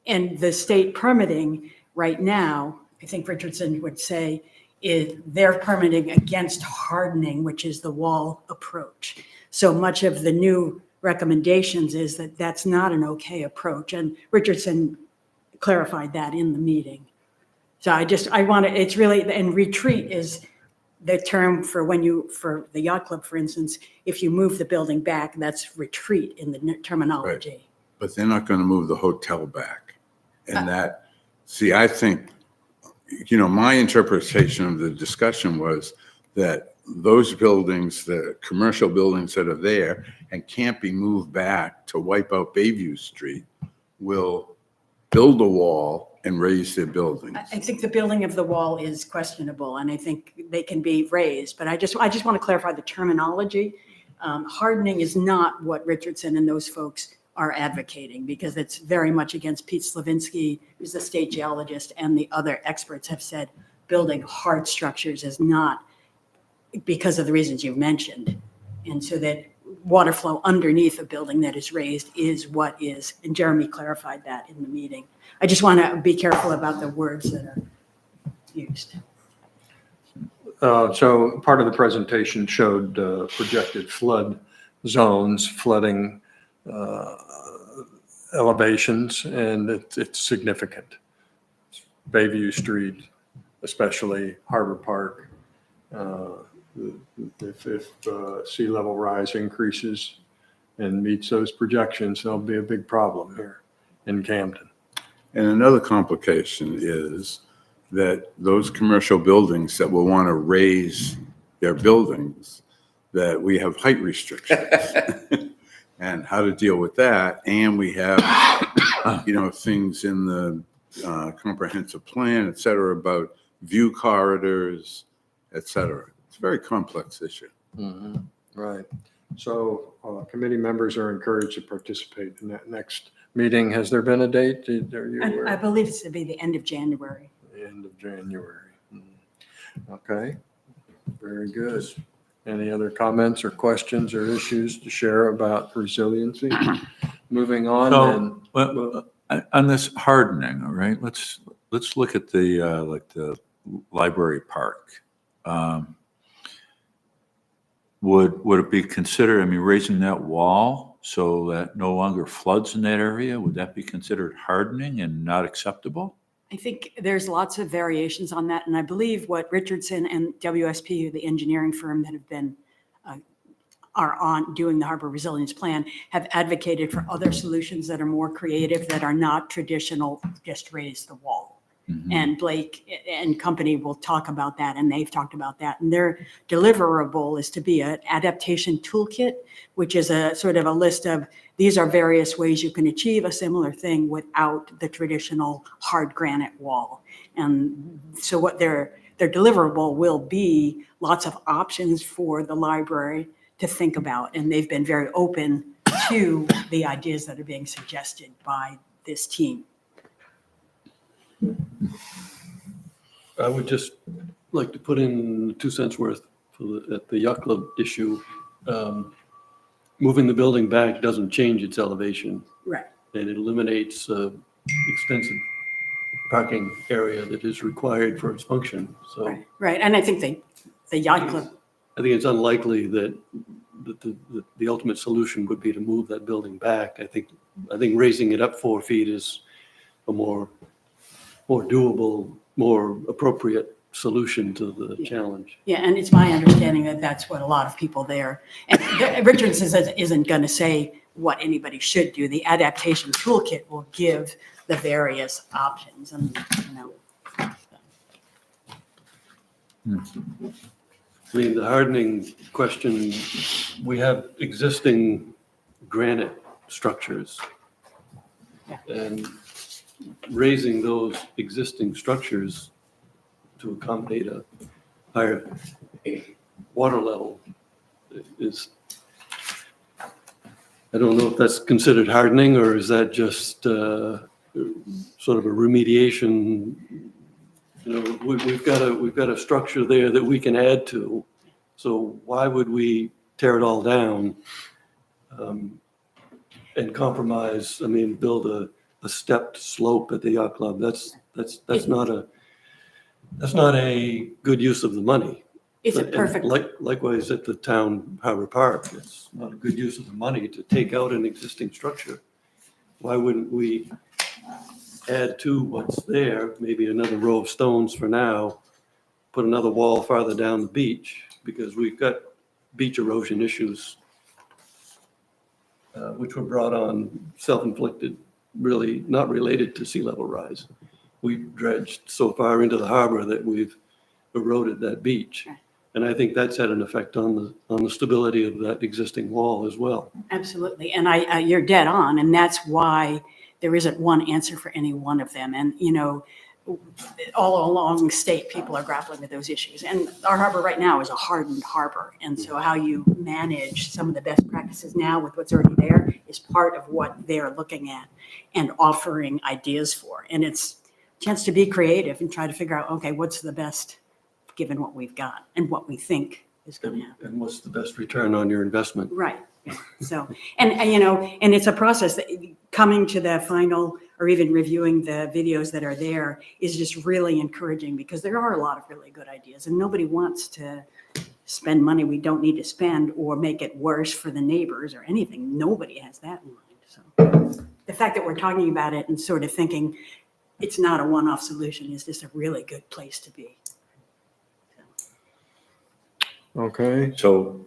the state permitting right now, I think Richardson would say, they're permitting against hardening, which is the wall approach. So much of the new recommendations is that that's not an okay approach. And Richardson clarified that in the meeting. So it's really, and retreat is the term for for the yacht club, for instance, if you move the building back, that's retreat in the terminology. Right. But they're not going to move the hotel back. And I think, my interpretation of the discussion was that those buildings, the commercial buildings that are there and can't be moved back to wipe out Bayview Street, will build a wall and raise their buildings. I think the building of the wall is questionable, and I think they can be raised, but I just want to clarify the terminology. Hardening is not what Richardson and those folks are advocating, because it's very much against Pete Slavinsky, who's the state geologist, and the other experts have said building hard structures is not, because of the reasons you've mentioned. And so that water flow underneath a building that is raised is what is, and Jeremy clarified that in the meeting. I just want to be careful about the words that are used. So part of the presentation showed projected flood zones, flooding elevations, and it's significant. Bayview Street, especially Harbor Park. If sea level rise increases and meets those projections, there'll be a big problem here in Camden. And another complication is that those commercial buildings that will want to raise their buildings, that we have height restrictions and how to deal with that. And we have, things in the comprehensive plan, et cetera, about view corridors, et cetera. It's a very complex issue. Right. So committee members are encouraged to participate in that next meeting. Has there been a date? Are you aware? I believe it's to be the end of January. The end of January. Okay, very good. Any other comments or questions or issues to share about resiliency? Moving on So, then. well, on this hardening, all right, let's look at the, like the library park. Would it be considered, raising that wall so that no longer floods in that area? Would that be considered hardening and not acceptable? I think there's lots of variations on that, and I believe what Richardson and WSP, the engineering firm that have been, are on doing the Harbor Resilience Plan, have advocated for other solutions that are more creative, that are not traditional, just raise the wall. And Blake and company will talk about that, and they've talked about that. And their deliverable is to be an adaptation toolkit, which is a sort of a list of, these are various ways you can achieve a similar thing without the traditional hard granite wall. And so what their deliverable will be lots of options for the library to think about. And they've been very open to the ideas that are being suggested by this team. I would just like to put in 2 cents worth at the yacht club issue. Moving the building back doesn't change its elevation, Right. and it eliminates extensive parking area that is required for its function. So Right, right. And I think the yacht club, I think it's unlikely that the ultimate solution would be to move that building back. I think raising it up 4 feet is a more doable, more appropriate solution to the challenge. yeah, and it's my understanding that that's what a lot of people there, and Richardson isn't going to say what anybody should do. The adaptation toolkit will give the various options, and, The hardening question, we have existing granite structures. And raising those existing structures to accommodate a higher water level is, I don't know if that's considered hardening, or is that just sort of a remediation? We've got a structure there that we can add to. So why would we tear it all down and compromise? Build a stepped slope at the yacht club. That's not a good use of the money. it's a And perfect, likewise at the town Harbor Park, it's not a good use of the money to take out an existing structure. Why wouldn't we add to what's there, maybe another row of stones for now, put another wall farther down the beach, because we've got beach erosion issues, which were brought on self-inflicted, really not related to sea level rise. We've dredged so far into the harbor that we've eroded that beach. And I think that's had an effect on the stability of that existing wall as well. Absolutely. And you're dead on. And that's why there isn't one answer for any one of them. And, you know, all along the state, people are grappling with those issues. And our harbor right now is a hardened harbor. And so how you manage some of the best practices now with what's already there is part of what they're looking at and offering ideas for. And it's a chance to be creative and try to figure out, okay, what's the best given what we've got and what we think is going to happen. And what's the best return on your investment? Right. So, and, you know, and it's a process that coming to the final or even reviewing the videos that are there is just really encouraging because there are a lot of really good ideas and nobody wants to spend money we don't need to spend or make it worse for the neighbors or anything. Nobody has that in mind. So the fact that we're talking about it and sort of thinking it's not a one-off solution is just a really good place to be. Okay, So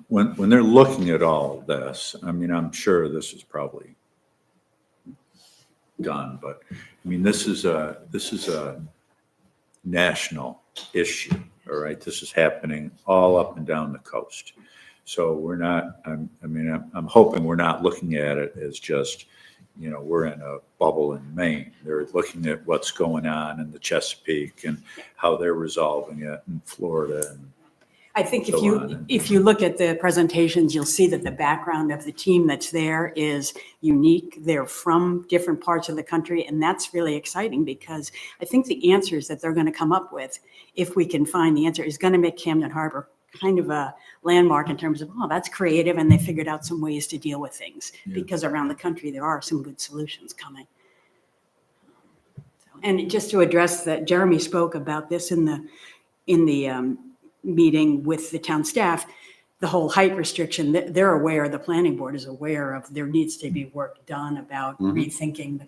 when they're looking at all of this, I mean, I'm sure this is probably done, but I mean, this is a national issue, all right? This is happening all up and down the coast. So we're not, I'm hoping we're not looking at it as just, you know, we're in a bubble in Maine. They're looking at what's going on in the Chesapeake and how they're resolving it in Florida. And I think So on. if you look at the presentations, you'll see that the background of the team that's there is unique. They're from different parts of the country, and that's really exciting because I think the answers that they're going to come up with, if we can find the answer, is going to make Camden Harbor kind of a landmark in terms of, oh, that's creative, and they figured out some ways to deal with things Yeah. because around the country there are some good solutions coming. And just to address that, Jeremy spoke about this in the meeting with the town staff, the whole height restriction, they're aware, the planning board is aware of, there needs to be work done about rethinking the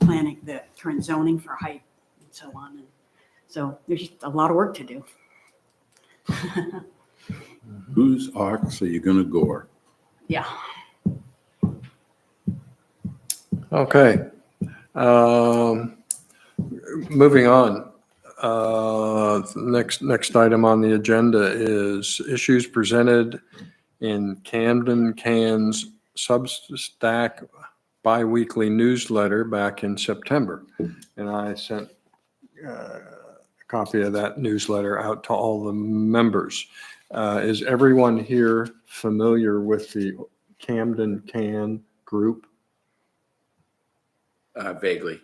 planning, the current zoning for height and so on. And so there's a lot of work to do. Whose ox are you gonna gore? Yeah. okay. Moving on. Next item on the agenda is issues presented in Camden Can's Substack biweekly newsletter back in September. And I sent a copy of that newsletter out to all the members. Is everyone here familiar with the Camden Can group? Vaguely.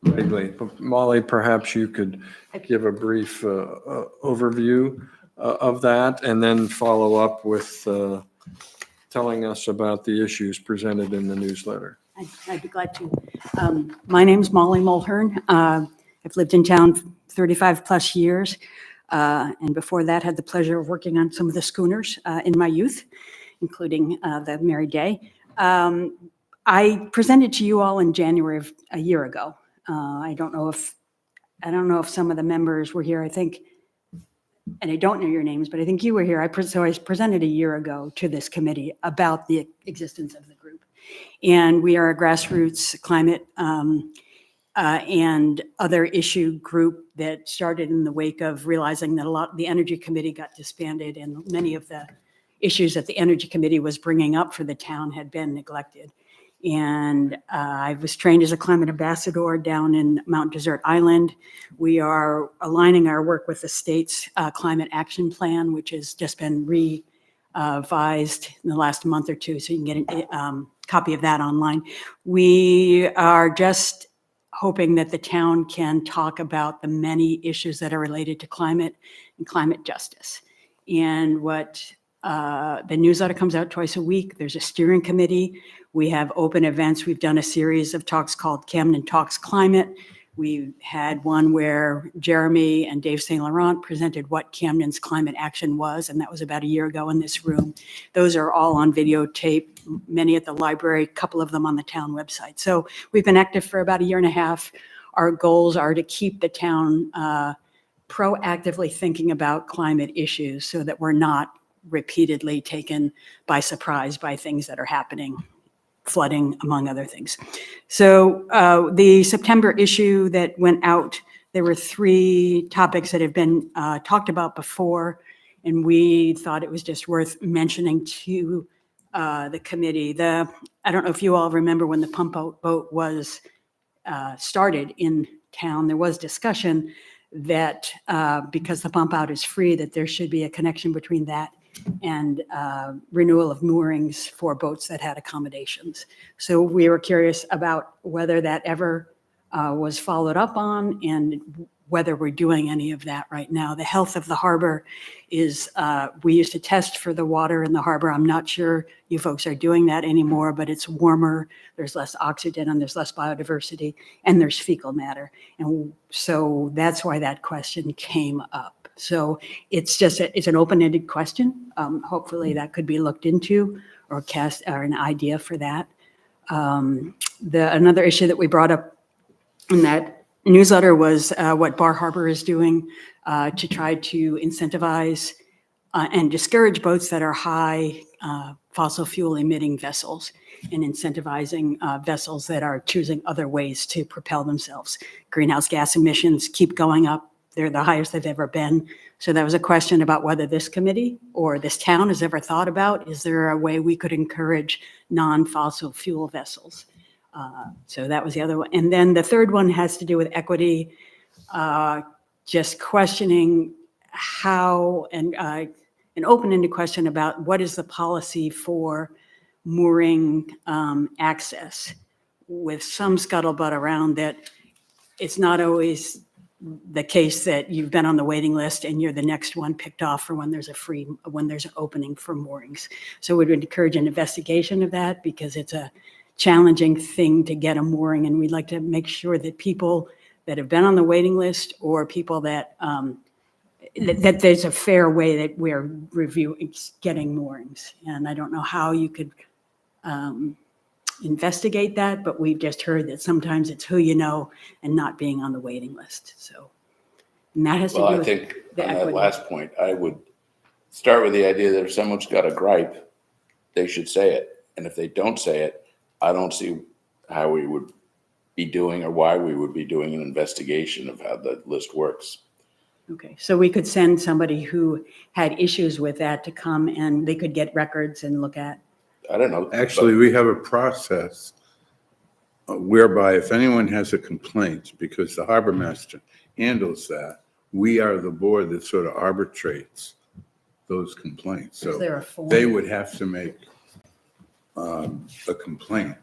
Vaguely. Molly, perhaps you could give a brief overview of that and then follow up with telling us about the issues presented in the newsletter. I'd be glad to. My name's Molly Mulhern. I've lived in town 35 plus years. And before that, had the pleasure of working on some of the schooners in my youth, including the Mary Day. I presented to you all in January of a year ago. I don't know if some of the members were here. I think, and I don't know your names, but I think you were here. So I presented a year ago to this committee about the existence of the group. And we are a grassroots climate and other issue group that started in the wake of realizing that the Energy Committee got disbanded and many of the issues that the Energy Committee was bringing up for the town had been neglected. And I was trained as a climate ambassador down in Mount Desert Island. We are aligning our work with the state's climate action plan, which has just been revised in the last month or two, so you can get a copy of that online. We are just hoping that the town can talk about the many issues that are related to climate and climate justice. And what the newsletter comes out twice a week. There's a steering committee. We have open events. We've done a series of talks called Camden Talks Climate. We had one where Jeremy and Dave St. Laurent presented what Camden's climate action was, and that was about a year ago in this room. Those are all on videotape, many at the library, a couple of them on the town website. So we've been active for about a year and a half. Our goals are to keep the town proactively thinking about climate issues so that we're not repeatedly taken by surprise by things that are happening, flooding, among other things. So the September issue that went out there were three topics that have been talked about before, and we thought it was just worth mentioning to the committee. I don't know if you all remember when the pump out boat was started in town, there was discussion that because the pump out is free, that there should be a connection between that and renewal of moorings for boats that had accommodations. So we were curious about whether that ever was followed up on and whether we're doing any of that right now. The health of the harbor is, we used to test for the water in the harbor. I'm not sure you folks are doing that anymore, but it's warmer, there's less oxygen, and there's less biodiversity, and there's fecal matter. And so that's why that question came up. So it's an open-ended question. Hopefully that could be looked into or an idea for that. Another issue that we brought up in that newsletter was what Bar Harbor is doing to try to incentivize and discourage boats that are high fossil fuel emitting vessels and incentivizing vessels that are choosing other ways to propel themselves. Greenhouse gas emissions keep going up. They're the highest they've ever been. So that was a question about whether this committee or this town has ever thought about, is there a way we could encourage non-fossil fuel vessels? So that was the other one. And then the third one has to do with equity, just questioning how, and an open-ended question about what is the policy for mooring access, with some scuttlebutt around that it's not always the case that you've been on the waiting list and you're the next one picked off for when there's an opening for moorings. So we would encourage an investigation of that because it's a challenging thing to get a mooring, and we'd like to make sure that people that have been on the waiting list or people that that there's a fair way that we're reviewing getting moorings. And I don't know how you could investigate that, but we've just heard that sometimes it's who you know and not being on the waiting list. So, and that has to do Well, I with think the on that equity. last point, I would start with the idea that if someone's got a gripe, they should say it. And if they don't say it, I don't see how we would be doing or why we would be doing an investigation of how the list works. Okay, so we could send somebody who had issues with that to come and they could get records and look at. I don't know. Actually, we have a process whereby if anyone has a complaint, because the harbor master handles that, we are the board that sort of arbitrates those complaints. Is So there a form? they would have to make a complaint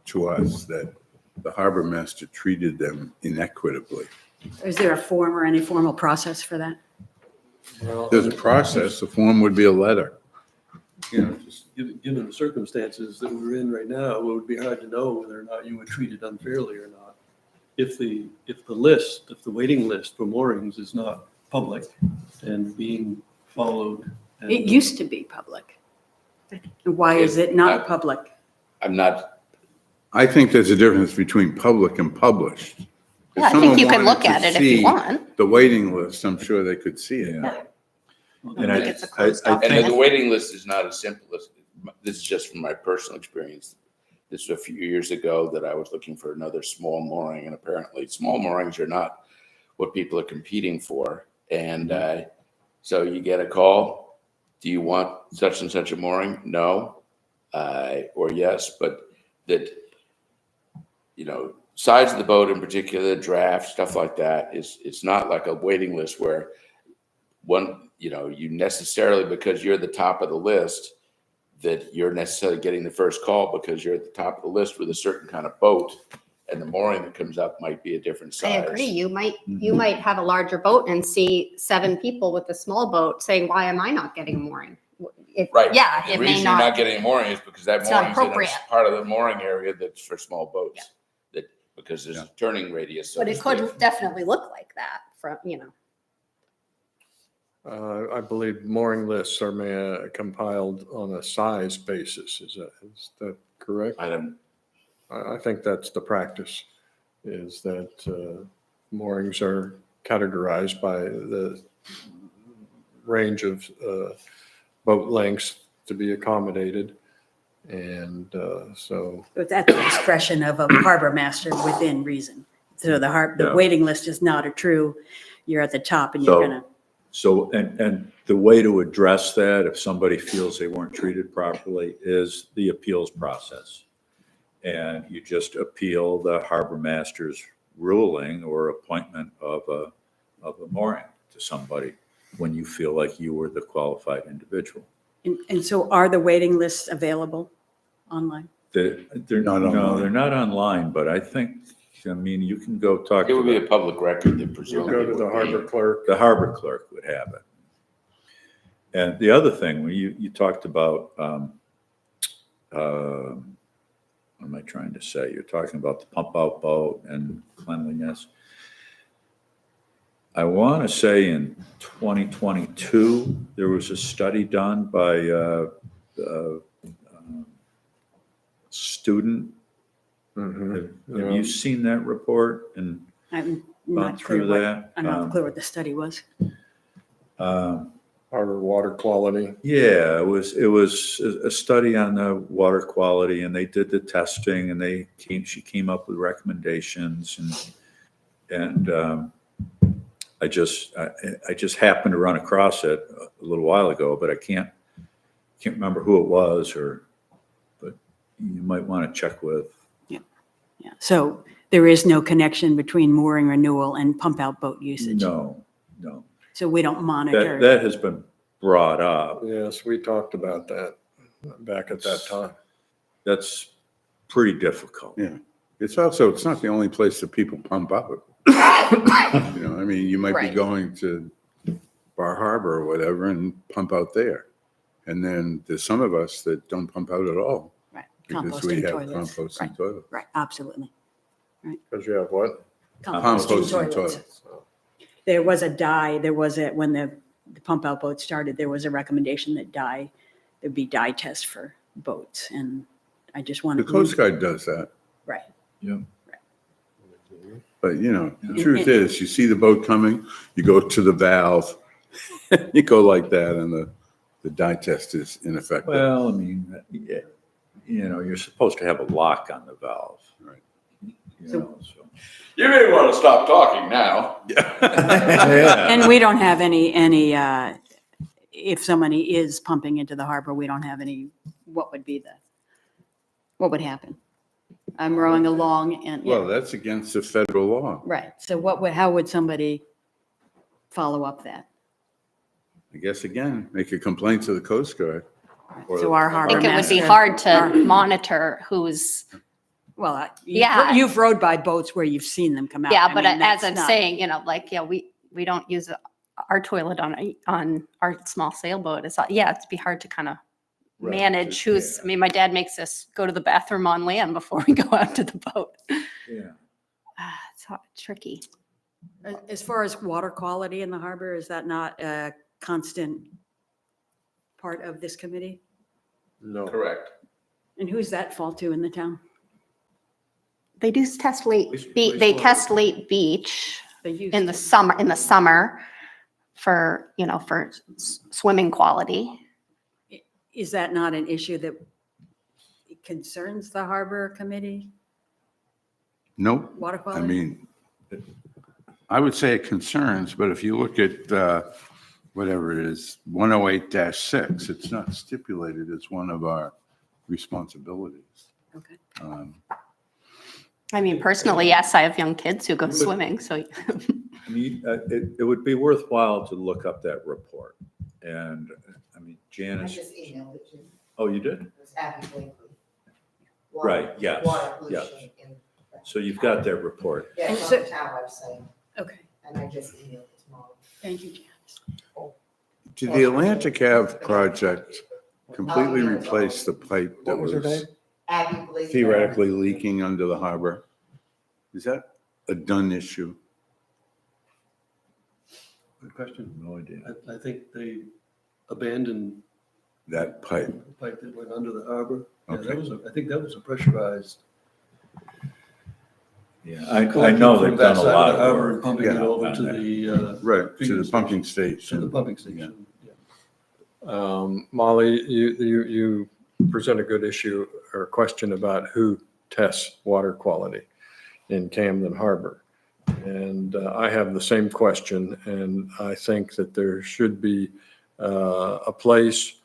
to us that the harbor master treated them inequitably. Is there a form or any formal process for that? There's a process, the form would be a letter. You know, just given the circumstances that we're in right now, it would be hard to know whether or not you were treated unfairly or not. If the waiting list for moorings is not public and being followed. and- It used to be public. Why is it not public? I'm not, I think there's a difference between public and published. If Yeah, I someone think you can wanted look to at it if you see want. the waiting list, I'm sure they could see it. Yeah. I And think it's a closed I and document. the waiting list is not as simple as, this is just from my personal experience. This was a few years ago that I was looking for another small mooring, and apparently small moorings are not what people are competing for. And so you get a call, do you want such and such a mooring? No, or yes, but that, you know, size of the boat in particular, draft, stuff like that it's not like a waiting list where you necessarily, because you're the top of the list, that you're necessarily getting the first call because you're at the top of the list with a certain kind of boat, and the mooring that comes up might be a different I size. agree. You might have a larger boat and see 7 people with a small boat saying, why am I not getting a mooring? Right. Yeah, The it may reason you're not not. getting a mooring is because that It's not mooring's in appropriate. a part of the mooring area that's for small boats. Because there's a turning radius. so But to it could speak. definitely look like that from, I believe mooring lists are compiled on a size basis. Is that correct? I don't, I think that's the practice, is that moorings are categorized by the range of boat lengths to be accommodated. And so, It's at the discretion of a harbor master within reason. So the Yeah. waiting list is not a true, you're at the top and you're So- gonna, So, and the way to address that, if somebody feels they weren't treated properly, is the appeals process. And you just appeal the harbor master's ruling or appointment of a mooring to somebody when you feel like you were the qualified individual. and so are the waiting lists available online? They're Not no, online. they're not online, but I think, I mean, you can go talk It would be to a public record that You presumably. go to the would be. harbor clerk. the harbor clerk would have it. And the other thing, when you talked about, what am I trying to say? You're talking about the pump out boat and cleanliness. I want to say in 2022, there was a study done by a student. Mhm. Have you seen that report and I'm gone not clear through what, that? I'm not clear what the study was. Harbor water quality. Yeah, it was a study on the water quality, and they did the testing, and she came up with recommendations, and I just happened to run across it a little while ago, but I can't remember who it was, but you might want to check with. Yeah, so there is no connection between mooring renewal and pump out boat usage? No. So we don't monitor? That has been brought up. Yes, we talked about that back at that time. That's pretty difficult. Yeah. It's not the only place that people pump out. I mean, you might be Right. going to Bar Harbor or whatever and pump out there. And then there's some of us that don't pump out at all Right, because we composting have toilets. composting Right, toilets. right, absolutely. Because you have what? Composting toilets. There was when the pump out boat started, there was a recommendation that there'd be dye tests for boats. And I just The wanted. Coast Guard does that. Right. Yeah. But, the truth is, you see the boat coming, you go to the valve, you go like that, and the dye test is ineffective. Well, I mean, yeah, you're supposed to have a lock on the valve. Right. So. You may want to stop talking now. Yeah. And we don't have any, if somebody is pumping into the harbor, we don't have any, what would happen? I'm rowing along and, Well, that's against the federal law. right. So how would somebody follow up that? I guess, again, make a complaint to the Coast Guard. Or- So our I harbor think it would be master- hard to our- monitor who's, Well, Yeah. you've rowed by boats where you've seen them come out. yeah, I but mean, as that's I'm not- saying, we don't use our toilet on our small sailboat. It'd be hard to kind of Right, manage yeah. I mean, my dad makes us go to the bathroom on land before we go out to the boat. Yeah. It's tricky. As far as water quality in the harbor, is that not a constant part of this committee? No. Correct. And who's that fall to in the town? They do test late, Waste- they wastewater. test late beach They used in the to. summer for, for swimming quality. Is that not an issue that concerns the harbor committee, Nope. water I quality? mean, I would say it concerns, but if you look at whatever it is, 108-6, it's not stipulated as one of our responsibilities. Okay. I mean, personally, yes, I have young kids who go swimming, so I mean, it would be worthwhile to look up that report. And, I mean, I Janice, just emailed it to you. oh, you did? It was Abby Blakely. Right, yes, Water yes. pollution in. So you've got that report. Yeah, And it's so- on the town website, Okay, and I just emailed it tomorrow. thank you, Janice. Did the Atlantic Ave project completely replace the pipe that What was her name? was Abby Blakely. theoretically leaking under the harbor? Is that a done issue? Good question. No idea. I think they abandoned That pipe? the pipe that went under the harbor. Yeah, Okay. that was, I think that was a pressurized. Yeah, I know they've done a lot From that side the of harbor and work. pumping it Yeah. over on to that. the, Right, to Feeding the pumping to the station. pumping station. Yeah. Molly, you present a good issue or question about who tests water quality in Camden Harbor. And I have the same question, and I think that there should be a place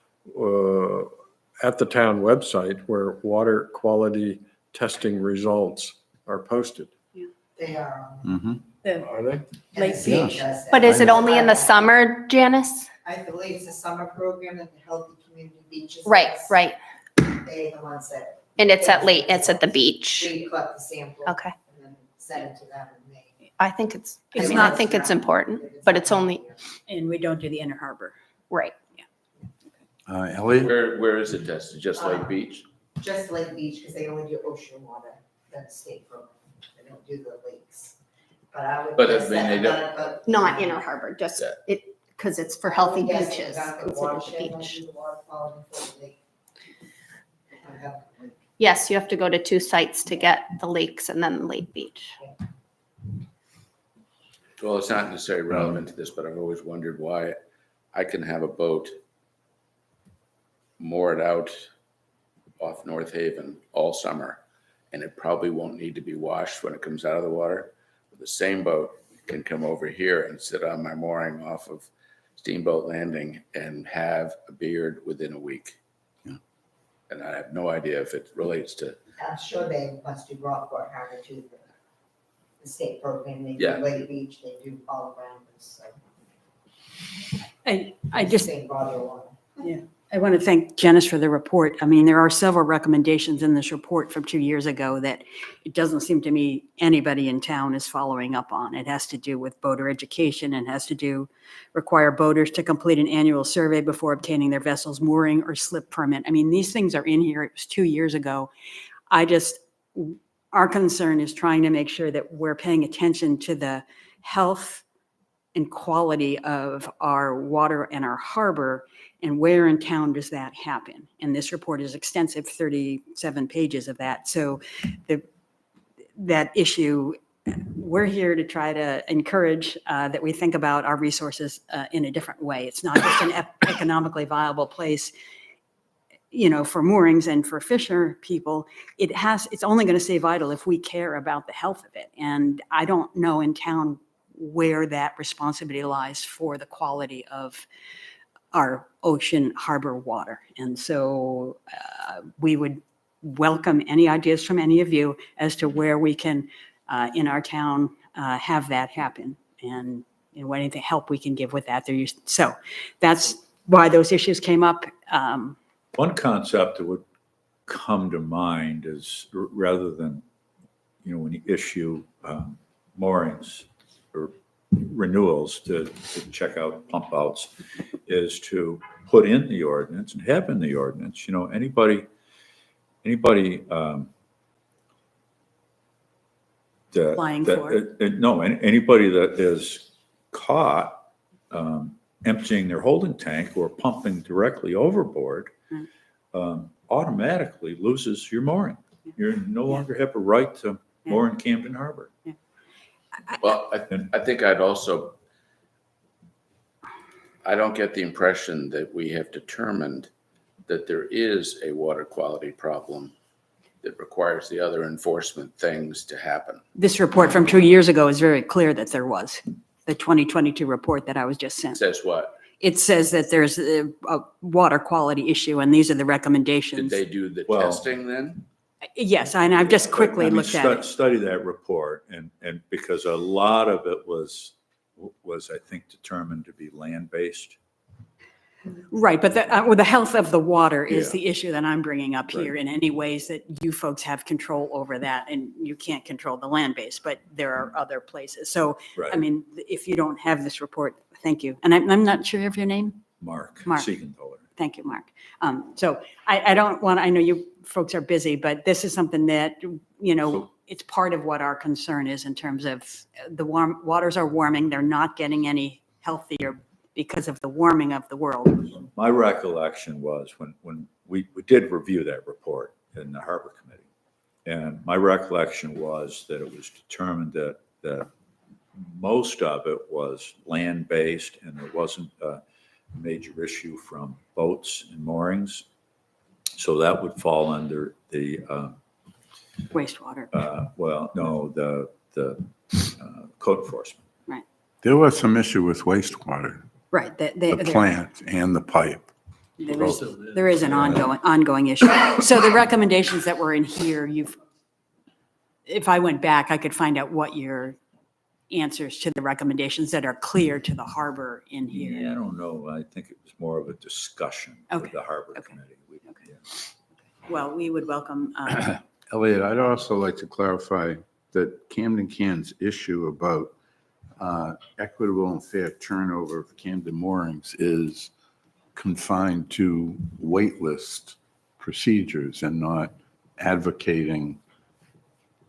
at the town website where water quality testing results are posted. They are. Mhm. Are they? And the Lake state Beach. does that. But is it only in the summer, Janice? I believe it's a summer program at the Healthy Community Beaches. Right, right. They're the ones that. And it's at the beach. We collect the sample. Okay. And then send it to them and they. I think I It's mean, I not- think it's important, but it's only, And we don't do the Inner Harbor. right. Elliot? Where is it tested? Just Lake Beach? Just Lake Beach, because they only do ocean water, that's state program. They don't do the lakes. But I would. But I guess mean, they that- don't- but- Not Inner Harbor, just Yeah. it, because it's for healthy I would guess beaches, that the considered watershed a might beach. do the water quality for the lake. I haven't, like, Yes, you have to go to 2 sites to get the lakes and then Lake Beach. Well, it's not necessarily relevant to this, but I've always wondered why I can have a boat moored out off North Haven all summer, and it probably won't need to be washed when it comes out of the water. The same boat can come over here and sit on my mooring off of Steamboat Landing and have a beard within a week. Yeah. And I have no idea if it relates to, I'm sure they must do Rockport Harbor too, the state program, they do Yeah. Lake Beach, they do all around us, so. I just, Same body of water. I want to thank Janice for the report. I mean, there are several recommendations in this report from 2 years ago that it doesn't seem to me anybody in town is following up on. It has to do with boater education and has to do, require boaters to complete an annual survey before obtaining their vessel's mooring or slip permit. I mean, these things are in here. It was 2 years ago. Our concern is trying to make sure that we're paying attention to the health and quality of our water and our harbor, and where in town does that happen? And this report is extensive, 37 pages of that. So that issue, we're here to try to encourage that we think about our resources in a different way. It's not just an economically viable place, you know, for moorings and for fisher people. It's only going to stay vital if we care about the health of it. And I don't know in town where that responsibility lies for the quality of our ocean harbor water. And so we would welcome any ideas from any of you as to where we can, in our town, have that happen. And what anything help we can give with that. So that's why those issues came up. One concept that would come to mind is rather than, when you issue moorings or renewals to check out pump outs, is to put in the ordinance and have in the ordinance, anybody Applying for anybody that is caught emptying their holding tank or pumping directly overboard automatically loses your mooring. You no longer have a right to moor in Camden Harbor. well, I think I don't get the impression that we have determined that there is a water quality problem that requires the other enforcement things to happen. This report from 2 years ago is very clear that there was, the 2022 report that I was just sent. Says what? It says that there's a water quality issue, and these are the Did recommendations. they do the Well- testing then? Yes, and I've just quickly I mean, looked at it. Study that report, and because a lot of it was, I think, determined to be land-based. Right, but the health of the water is Yeah. the issue that I'm bringing up here Right. in any ways that you folks have control over that, and you can't control the land base, but there are other places. So, Right. I mean, if you don't have this report, thank you. And I'm not sure of your name? Mark Mark. Siegenthaler. Thank you, Mark. So I don't want, I know you folks are busy, but this is something that, it's part of what our concern is in terms of the waters are warming. They're not getting any healthier because of the warming of the world. My recollection was when we did review that report in the Harbor Committee, and my recollection was that it was determined that most of it was land-based and there wasn't a major issue from boats and moorings. So that would fall under the, Wastewater. the the code enforcement. There was some issue with wastewater, Right, the plant and the pipe. there is an ongoing issue. So the recommendations that were in here, if I went back, I could find out what your answers to the recommendations that are clear to the harbor in Yeah, I here. don't know. I think it was more of a discussion with Okay, the harbor okay. committee. Yeah. Well, we would welcome, Elliot, I'd also like to clarify that Camden Can's issue about equitable and fair turnover of Camden moorings is confined to wait list procedures and not advocating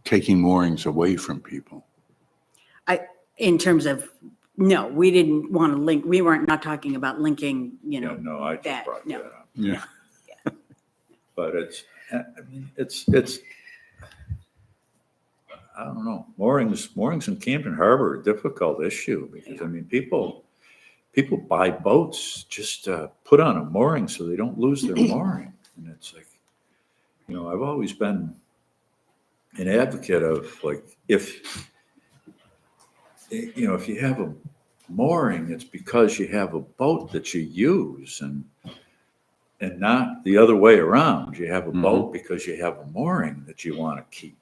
taking moorings away from people. in terms of, no, we didn't want to link, we weren't not talking about linking, you Yeah, know, no, I just that, brought no. that up. Yeah. But I mean, it's, I don't know, moorings in Camden Harbor are a difficult issue because, I mean, people buy boats just to put on a mooring so they don't lose their mooring. And it's like, you know, I've always been an advocate of like, if you have a mooring, it's because you have a boat that you use and not the other way around. You have a boat because you have a mooring that you want to keep.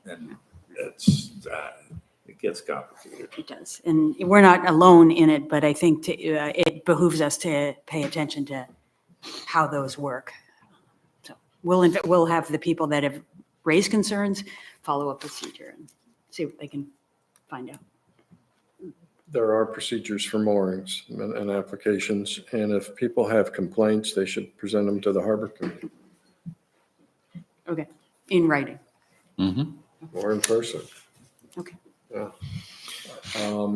And it gets complicated. It does. And we're not alone in it, but I think it behooves us to pay attention to how those work. So we'll have the people that have raised concerns follow a procedure and see what they can find out. There are procedures for moorings and applications, and if people have complaints, they should present them to the harbor committee Okay, in writing. or in person. Okay. Yeah.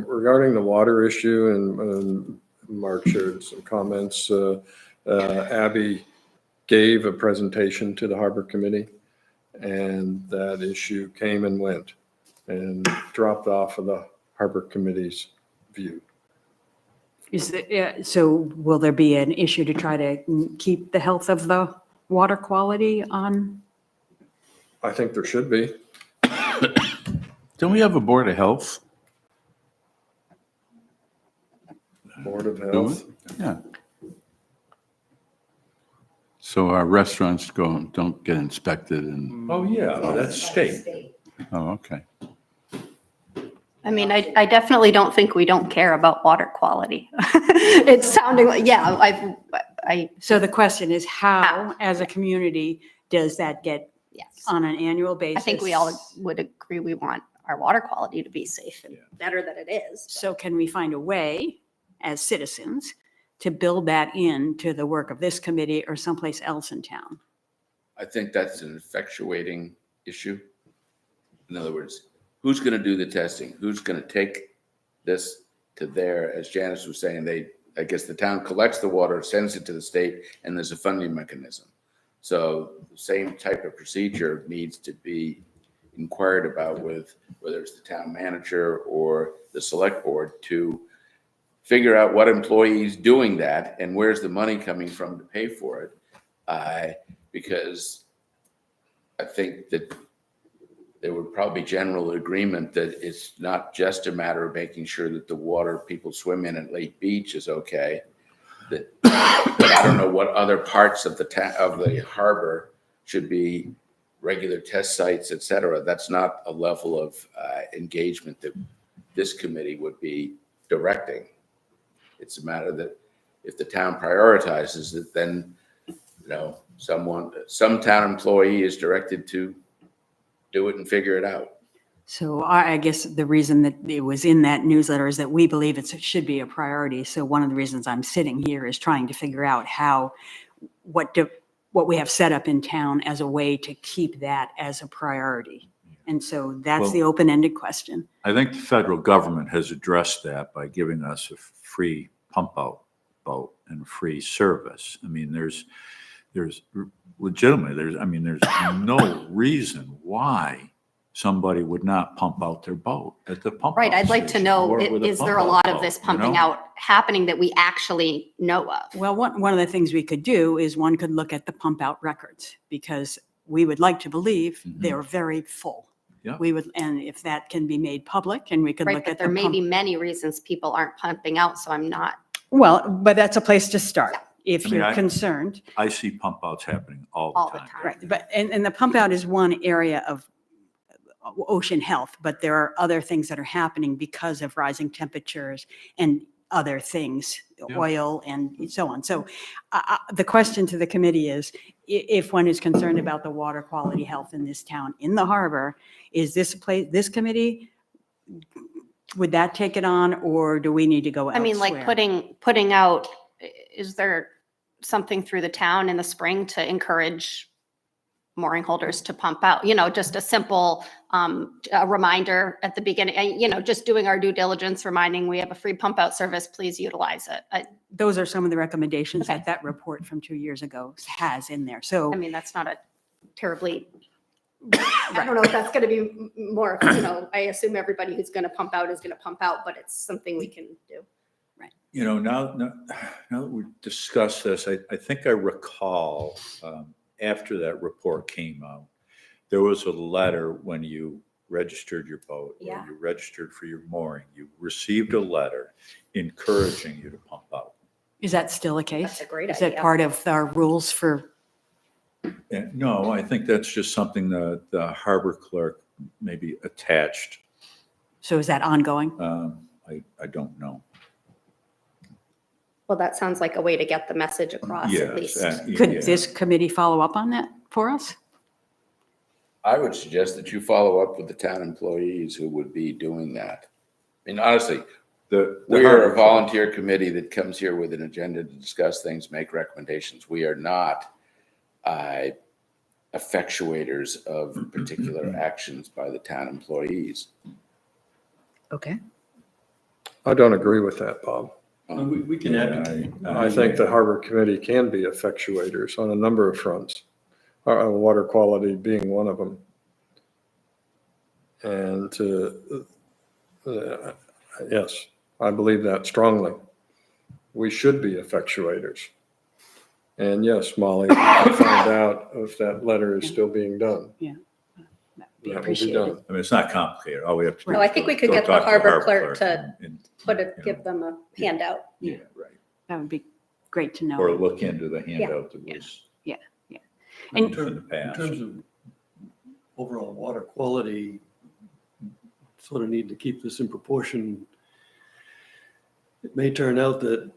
Regarding the water issue, and Mark shared some comments, Abby gave a presentation to the harbor committee, and that issue came and went and dropped off of the harbor committee's view. So will there be an issue to try to keep the health of the water quality on? I think there should be. Don't we have a Board of Health? Board of Health. Yeah. So our restaurants don't get inspected and, Oh, yeah, that's state. oh, okay. I mean, I definitely don't think we don't care about water quality. It's sounding like, yeah, So the question is how, as a community, does that get yes. on an annual basis? I think we all would agree we want our water quality to be safe and better than it is. So can we find a way as citizens to build that into the work of this committee or someplace else in town? I think that's an effectuating issue. In other words, who's going to do the testing? Who's going to take this to there? As Janice was saying, I guess the town collects the water, sends it to the state, and there's a funding mechanism. So the same type of procedure needs to be inquired about with whether it's the town manager or the select board to figure out what employee's doing that and where's the money coming from to pay for it. Because I think that there would probably be general agreement that it's not just a matter of making sure that the water people swim in at Lake Beach is okay. But I don't know what other parts of the harbor should be regular test sites, et cetera. That's not a level of engagement that this committee would be directing. It's a matter that if the town prioritizes it, then, some town employee is directed to do it and figure it out. So I guess the reason that it was in that newsletter is that we believe it should be a priority. So one of the reasons I'm sitting here is trying to figure out what we have set up in town as a way to keep that as a priority. And so that's the open-ended question. I think the federal government has addressed that by giving us a free pump out boat and free service. I mean, there's legitimately, there's no reason why somebody would not pump out their boat at the pump out Right, I'd like to station know, or with is pump there a out lot of boat, this you pumping know? out happening that we actually know of? Well, one of the things we could do is one could look at the pump out records because we would like to believe they're very full. Yeah. We would, and if that can be made public and we could Right, look but at there the may pump. be many reasons people aren't pumping out, so I'm not, Well, but that's a place to start if I mean, you're concerned. I see pump outs happening all all the the time. time. Right, but, and the pump out is one area of ocean health, but there are other things that are happening because of rising temperatures and other things, Yeah. oil and so on. So the question to the committee is, if one is concerned about the water quality health in this town, in the harbor, is this a place, this committee, would that take it on, or do we need to go I mean, like elsewhere? putting out, is there something through the town in the spring to encourage mooring holders to pump out? You know, just a simple a reminder at the beginning, you know, just doing our due diligence, reminding we have a free pump out service, please utilize it. Those are some of the recommendations Okay. that that report from 2 years ago has in there. So, I mean, that's not a terribly, I don't know if that's going to be more, you know, I assume everybody who's going to pump out is going to pump out, but it's something we can do. You know, now that we discussed this, I think I recall after that report came out, there was a letter when you registered your boat, Yeah. or you registered for your mooring, you received a letter encouraging you to pump out. is that still the case? That's a great Is that idea. part of our rules for, And no, I think that's just something that the harbor clerk maybe attached. so is that ongoing? I don't know. Well, that sounds like a way to get the message across at least. Yes, Could yeah. this committee follow up on that for us? I would suggest that you follow up with the town employees who would be doing that. I mean, honestly, The we are harbor a clerk- volunteer committee that comes here with an agenda to discuss things, make recommendations. We are not effectuators of particular actions by the town employees. Okay. I don't agree with that, Bob. We can Yeah, advocate. I think the harbor committee can be effectuators on a number of fronts, water quality being one of them. And yes, I believe that strongly. We should be effectuators. And yes, Molly, I'll find out if that letter is still being done. That'd be That will be appreciated. done. I mean, it's not complicated. All we have to do. No, is I think go- we could go get the talk to harbor clerk to and, Put you it, know, give them a handout. Yeah, right. That would be great to know. Or look into the handout that Yeah. was In And- in the in past. terms of overall water quality, sort of need to keep this in proportion. It may turn out that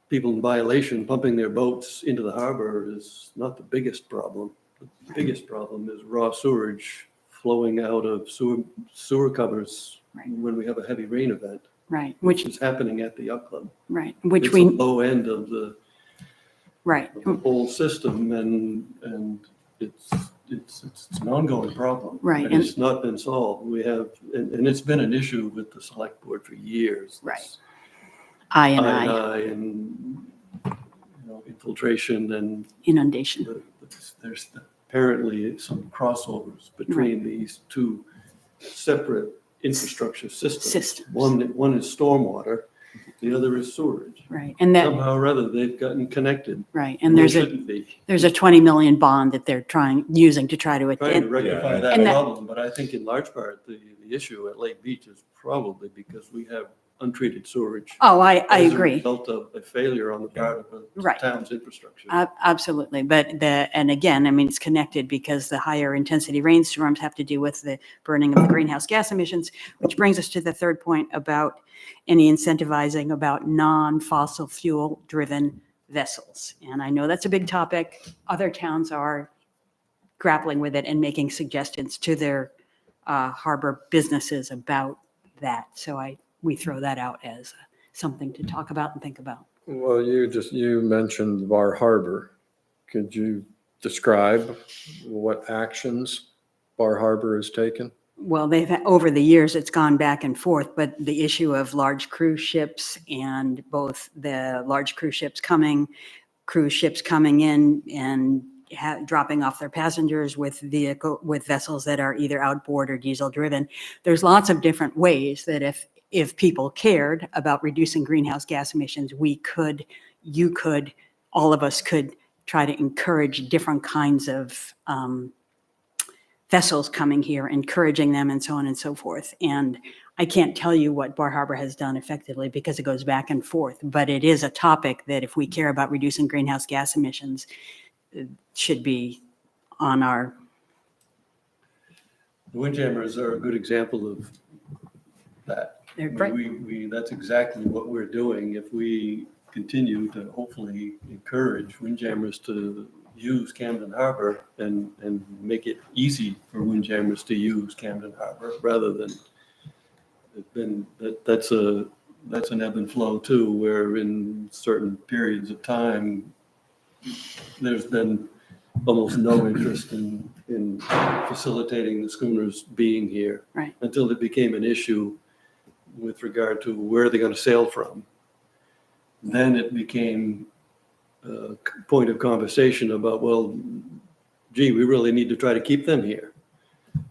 people in violation pumping their boats into the harbor is not the biggest problem. The biggest problem is raw sewage flowing out of sewer covers Right. when we have a heavy rain event, Right, which is happening at the yacht club. which It's we, the low end of the right, whole system, and it's an ongoing problem. Right, And and- it's not been solved. We have, and it's been an issue with the select board for years. Right. I and I, I and, infiltration and inundation. there's apparently some crossovers between these two separate infrastructure systems. Systems. One is stormwater, the other is sewerage. Right, and that, Somehow or other, they've gotten connected. right, and They there's a shouldn't be. 20 million bond that they're using to try to, Trying to and- rectify Yeah. that And that- problem, but I think in large part, the issue at Lake Beach is probably because we have untreated sewerage. oh, I as a agree. result of a failure on the part of the Right. town's infrastructure. Absolutely, but and again, I mean, it's connected because the higher intensity rainstorms have to do with the burning of the greenhouse gas emissions, which brings us to the third point about any incentivizing about non-fossil fuel driven vessels. And I know that's a big topic. Other towns are grappling with it and making suggestions to their harbor businesses about that. So we throw that out as something to talk about and think about. Well, you mentioned Bar Harbor. Could you describe what actions Bar Harbor has taken? Well, over the years, it's gone back and forth, but the issue of large cruise ships and both the large cruise ships coming in and dropping off their passengers with vessels that are either outboard or diesel driven. There's lots of different ways that if people cared about reducing greenhouse gas emissions, all of us could try to encourage different kinds of vessels coming here, encouraging them and so on and so forth. And I can't tell you what Bar Harbor has done effectively because it goes back and forth, but it is a topic that if we care about reducing greenhouse gas emissions, it should be on our, The Windjammers are a good example of that. they're great. That's exactly what we're doing. If we continue to hopefully encourage Windjammers to use Camden Harbor and make it easy for Windjammers to use Camden Harbor rather than, that's an ebb and flow too, where in certain periods of time, there's been almost no interest in facilitating the schooners being here. Right. Until it became an issue with regard to where they're going to sail from. Then it became a point of conversation about, well, gee, we really need to try to keep them here.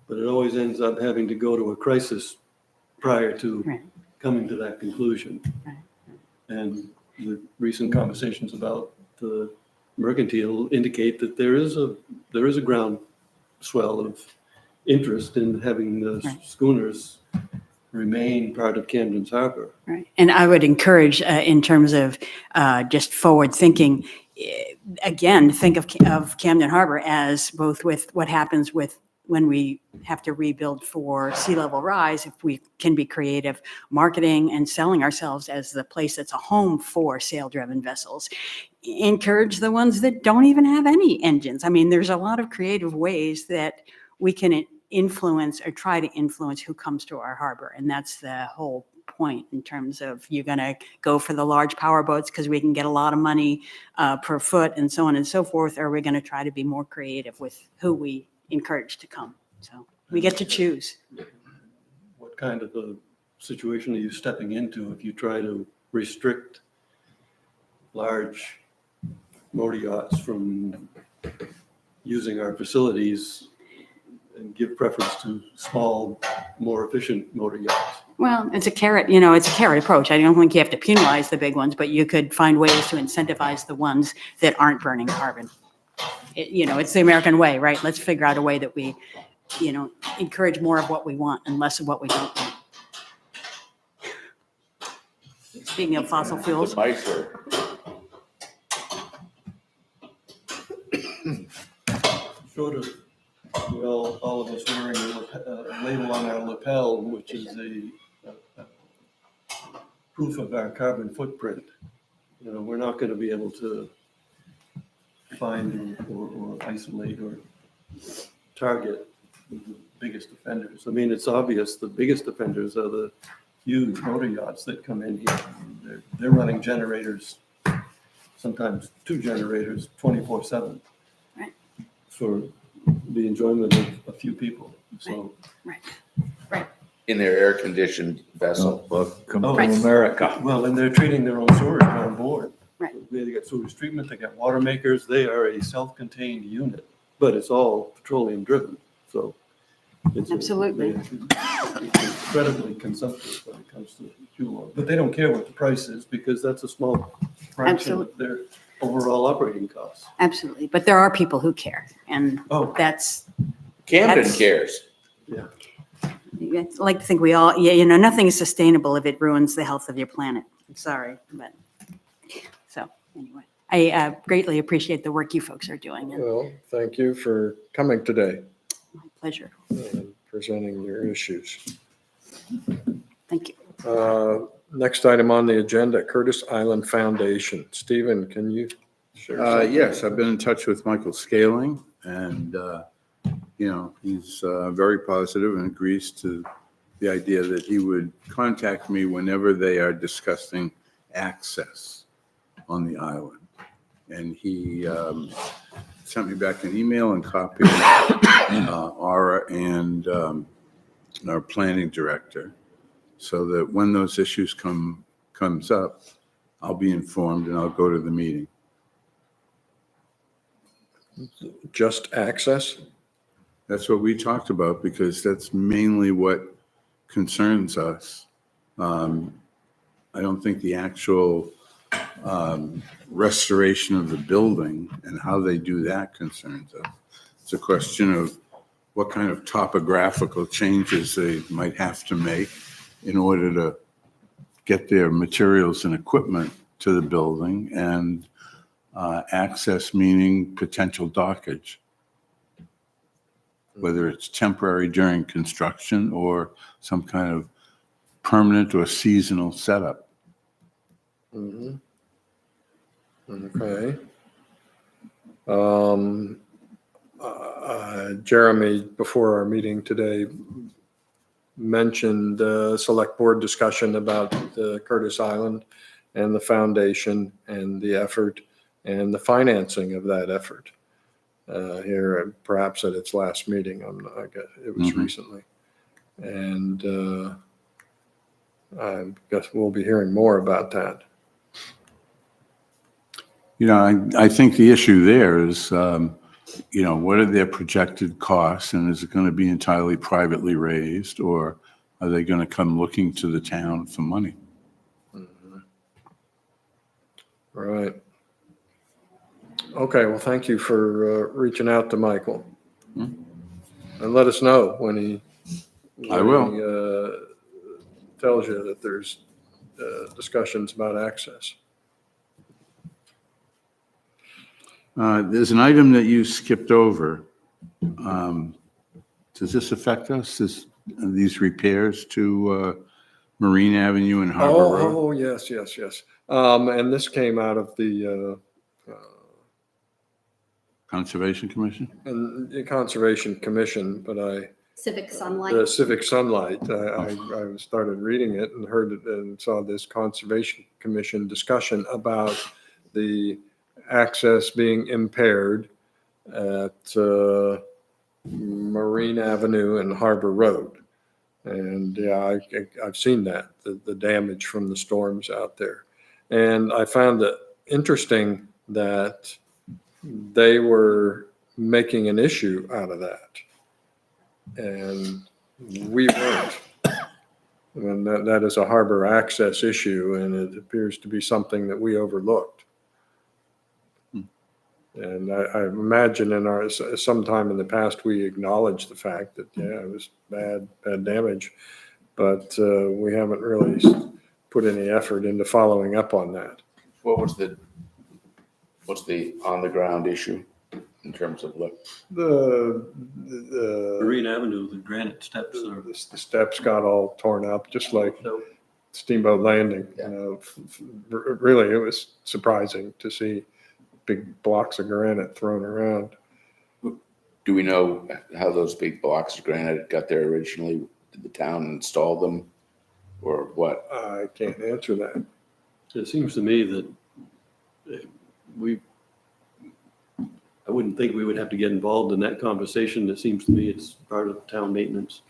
But it always ends up having to go to a crisis prior to Right. coming to that conclusion. Right. And the recent conversations about the mercantile indicate that there is a groundswell of interest in having the Right. schooners remain part of Camden's harbor. Right. And I would encourage, in terms of just forward thinking, again, think of Camden Harbor as both with what happens with when we have to rebuild for sea level rise, if we can be creative, marketing and selling ourselves as the place that's a home for sail-driven vessels. Encourage the ones that don't even have any engines. I mean, there's a lot of creative ways that we can influence or try to influence who comes to our harbor. And that's the whole point in terms of you're going to go for the large power boats because we can get a lot of money per foot and so on and so forth, or we're going to try to be more creative with who we encourage to come. So we get to choose. What kind of a situation are you stepping into if you try to restrict large motor yachts from using our facilities and give preference to small, more efficient motor yachts? Well, it's a carrot, it's a carrot approach. I don't think you have to penalize the big ones, but you could find ways to incentivize the ones that aren't burning carbon. It's the American way, right? Let's figure out a way that we, encourage more of what we want and less of what we don't want. Speaking of fossil fuels. The Meister. Short of, well, all of us wearing a label on our lapel, which is a proof of our carbon footprint. We're not going to be able to find or isolate or target the biggest offenders. I mean, it's obvious the biggest offenders are the huge motor yachts that come in here. They're running generators, sometimes 2 generators, 24/7. Right. For the enjoyment of a few people. So Right. In their air-conditioned vessel. Welcome to Right. America. well, and they're treating their own sewage on board. Right. They got sewage treatment, they got water makers, they are a self-contained unit, but it's all petroleum driven, so. It's Absolutely. it's incredibly consumptive when it comes to fuel oil, but they don't care what the price is because that's a small fraction of their overall operating costs. Absolutely. But there are people who care. And Oh, that's, Camden That's- cares. yeah. I like to think we all, nothing is sustainable if it ruins the health of your planet. I'm sorry, but, so anyway. I greatly appreciate the work you folks are doing, and Well, thank you for coming today my pleasure. and presenting your issues. Thank you. Next item on the agenda, Curtis Island Foundation. Stephen, can you share something? Yes, I've been in touch with Michael Scaling, and, he's very positive and agrees to the idea that he would contact me whenever they are discussing access on the island. And he sent me back an email and copied Aura and our planning director, so that when those issues comes up, I'll be informed and I'll go to the meeting. Just access? That's what we talked about, because that's mainly what concerns us. I don't think the actual restoration of the building and how they do that concerns us. It's a question of what kind of topographical changes they might have to make in order to get their materials and equipment to the building, and access meaning potential dockage, whether it's temporary during construction or some kind of permanent or seasonal setup. Mhm. Okay. Jeremy, before our meeting today, mentioned select board discussion about the Curtis Island and the foundation and the effort and the financing of that effort here, perhaps at its last meeting. I guess it was Mhm. recently. And I guess we'll be hearing more about that. You know, I think the issue there is, what are their projected costs, and is it going to be entirely privately raised, or are they going to come looking to the town for money? All right. Okay, well, thank you for reaching out to Michael. Hmm. And let us know when he. I will. when he, tells you that there's discussions about access. There's an item that you skipped over. Does this affect us, these repairs to Marine Avenue and Harbor Road? Oh, yes. And this came out of the Conservation Commission? Conservation Commission, but Civic Sunlight. the Civic Sunlight, I started reading it and heard it and saw this Conservation Commission discussion about the access being impaired at Marine Avenue and Harbor Road. And yeah, I've seen that, the damage from the storms out there. And I found it interesting that they were making an issue out of that. And we weren't. And that is a harbor access issue, and it appears to be something that we overlooked. And I imagine sometime in the past, we acknowledged the fact that, yeah, it was bad damage, but we haven't really put any effort into following up on that. What's the on the ground issue in terms of look? The Marine Avenue, the granite steps are. the steps got all torn up, just like Steamboat Landing. Really, it was surprising to see big blocks of granite thrown around. Do we know how those big blocks of granite got there originally? Did the town install them or what? I can't answer that. It seems to me that I wouldn't think we would have to get involved in that conversation. It seems to me it's part of town maintenance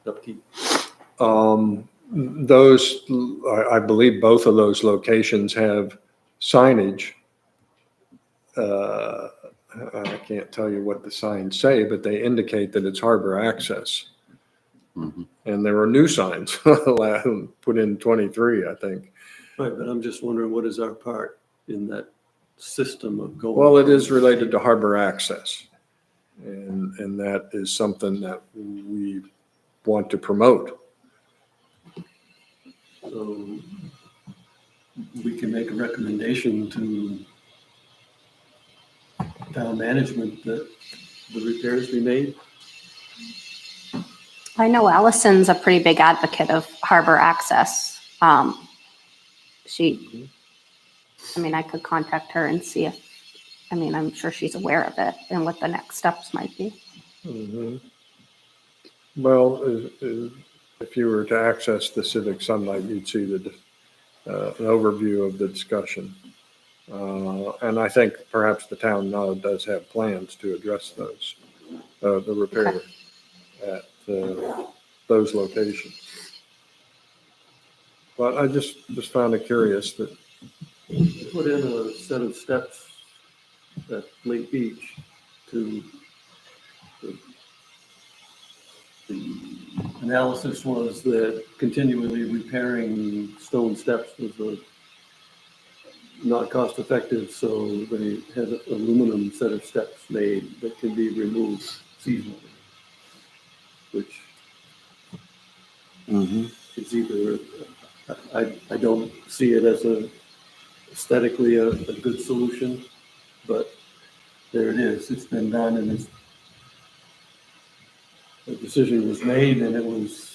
upkeep. Those, I believe both of those locations have signage. I can't tell you what the signs say, but they indicate that it's harbor access. Mhm. And there were new signs put in 23, I think. Right, but I'm just wondering, what is our part in that system of going? Well, it is related to harbor access. And that is something that we want to promote. So we can make a recommendation to town management that the repairs be made. I know Allison's a pretty big advocate of harbor access. I could contact her and see if, I'm sure she's aware of it and what the next steps might be. Mhm. Well, if you were to access the Civic Sunlight, you'd see an overview of the discussion. And I think perhaps the town now does have plans to address those, the repair at those locations. But I just found it curious that Put in a set of steps at Lake Beach to the analysis was that continually repairing stone steps was not cost effective, so they had an aluminum set of steps made that can be removed seasonally. which is either, I don't see it as aesthetically a good solution, but there it is. It's been done, and the decision was made, and it was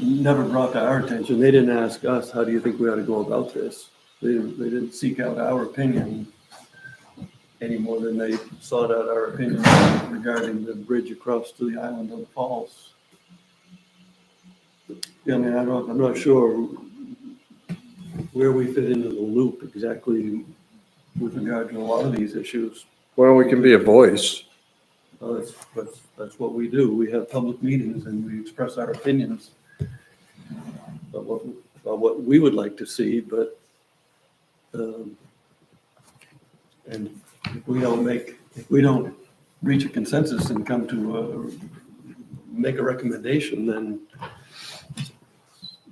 never brought to our attention. They didn't ask us, how do you think we ought to go about this? They didn't seek out our opinion any more than they sought out our opinion regarding the bridge across to the island of the falls. Yeah, I mean, I'm not sure where we fit into the loop exactly with regard to a lot of these issues. Well, we can be a voice. That's what we do. We have public meetings and we express our opinions about what we would like to see, but, and if we don't reach a consensus and come to make a recommendation, then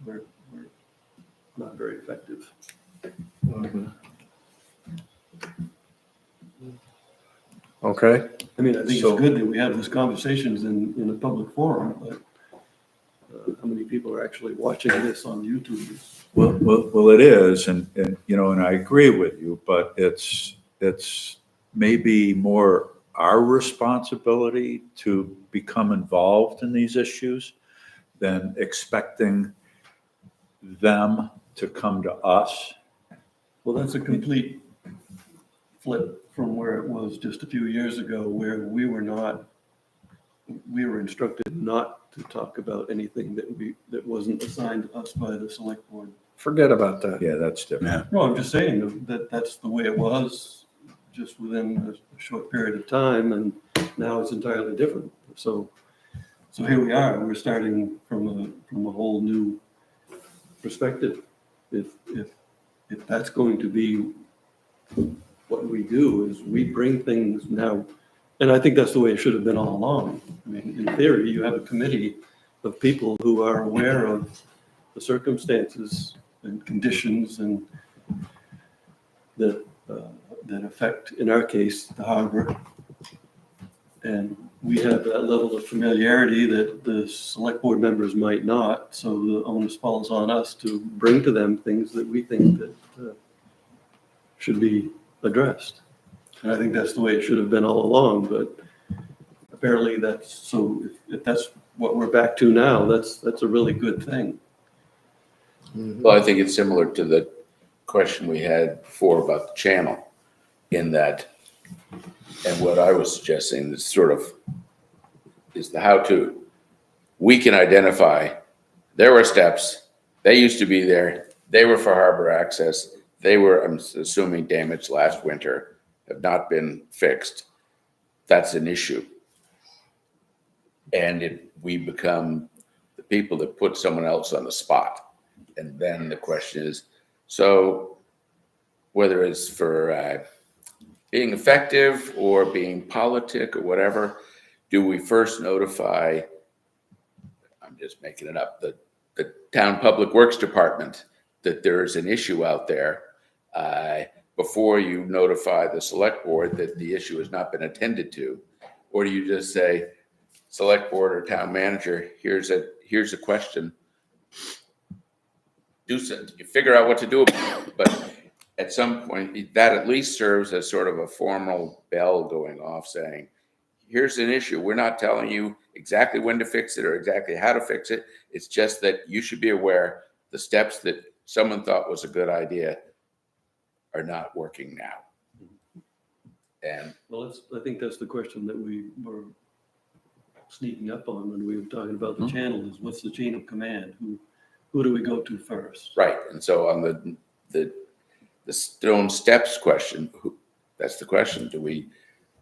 we're not very effective. Okay, I mean, I think So- it's good that we have these conversations in a public forum, but how many people are actually watching this on YouTube? Well, it is, and, and I agree with you, but it's maybe more our responsibility to become involved in these issues than expecting them to come to us. Well, that's a complete flip from where it was just a few years ago, where we were instructed not to talk about anything that wasn't assigned to us by the select board. forget about that. Yeah, that's different. No, I'm just saying that that's the way it was just within a short period of time, and now it's entirely different. So here we are, we're starting from a whole new perspective. If that's going to be what we do, is we bring things now, and I think that's the way it should have been all along. I mean, in theory, you have a committee of people who are aware of the circumstances and conditions and that affect, in our case, the harbor. And we have that level of familiarity that the select board members might not, so the onus falls on us to bring to them things that we think that should be addressed. And I think that's the way it should have been all along, but apparently if that's what we're back to now, that's a really good thing. Well, I think it's similar to the question we had before about the channel, in that, and what I was suggesting is sort of is the how-to. We can identify, there were steps, they used to be there, they were for harbor access, they were, I'm assuming, damaged last winter, have not been fixed. That's an issue. And we become the people that put someone else on the spot. And then the question is, so whether it's for being effective or being politic or whatever, do we first notify, I'm just making it up, the town public works department that there's an issue out there before you notify the select board that the issue has not been attended to? Or do you just say, select board or town manager, here's a question. Do something, you figure out what to do about it. But at some point, that at least serves as sort of a formal bell going off saying, here's an issue. We're not telling you exactly when to fix it or exactly how to fix it. It's just that you should be aware the steps that someone thought was a good idea are not working now. And Well, I think that's the question that we were sneaking up on when we were talking about the channel, is what's the chain of command? Who do we go to first? right, and so on the stone steps question, that's the question. Do we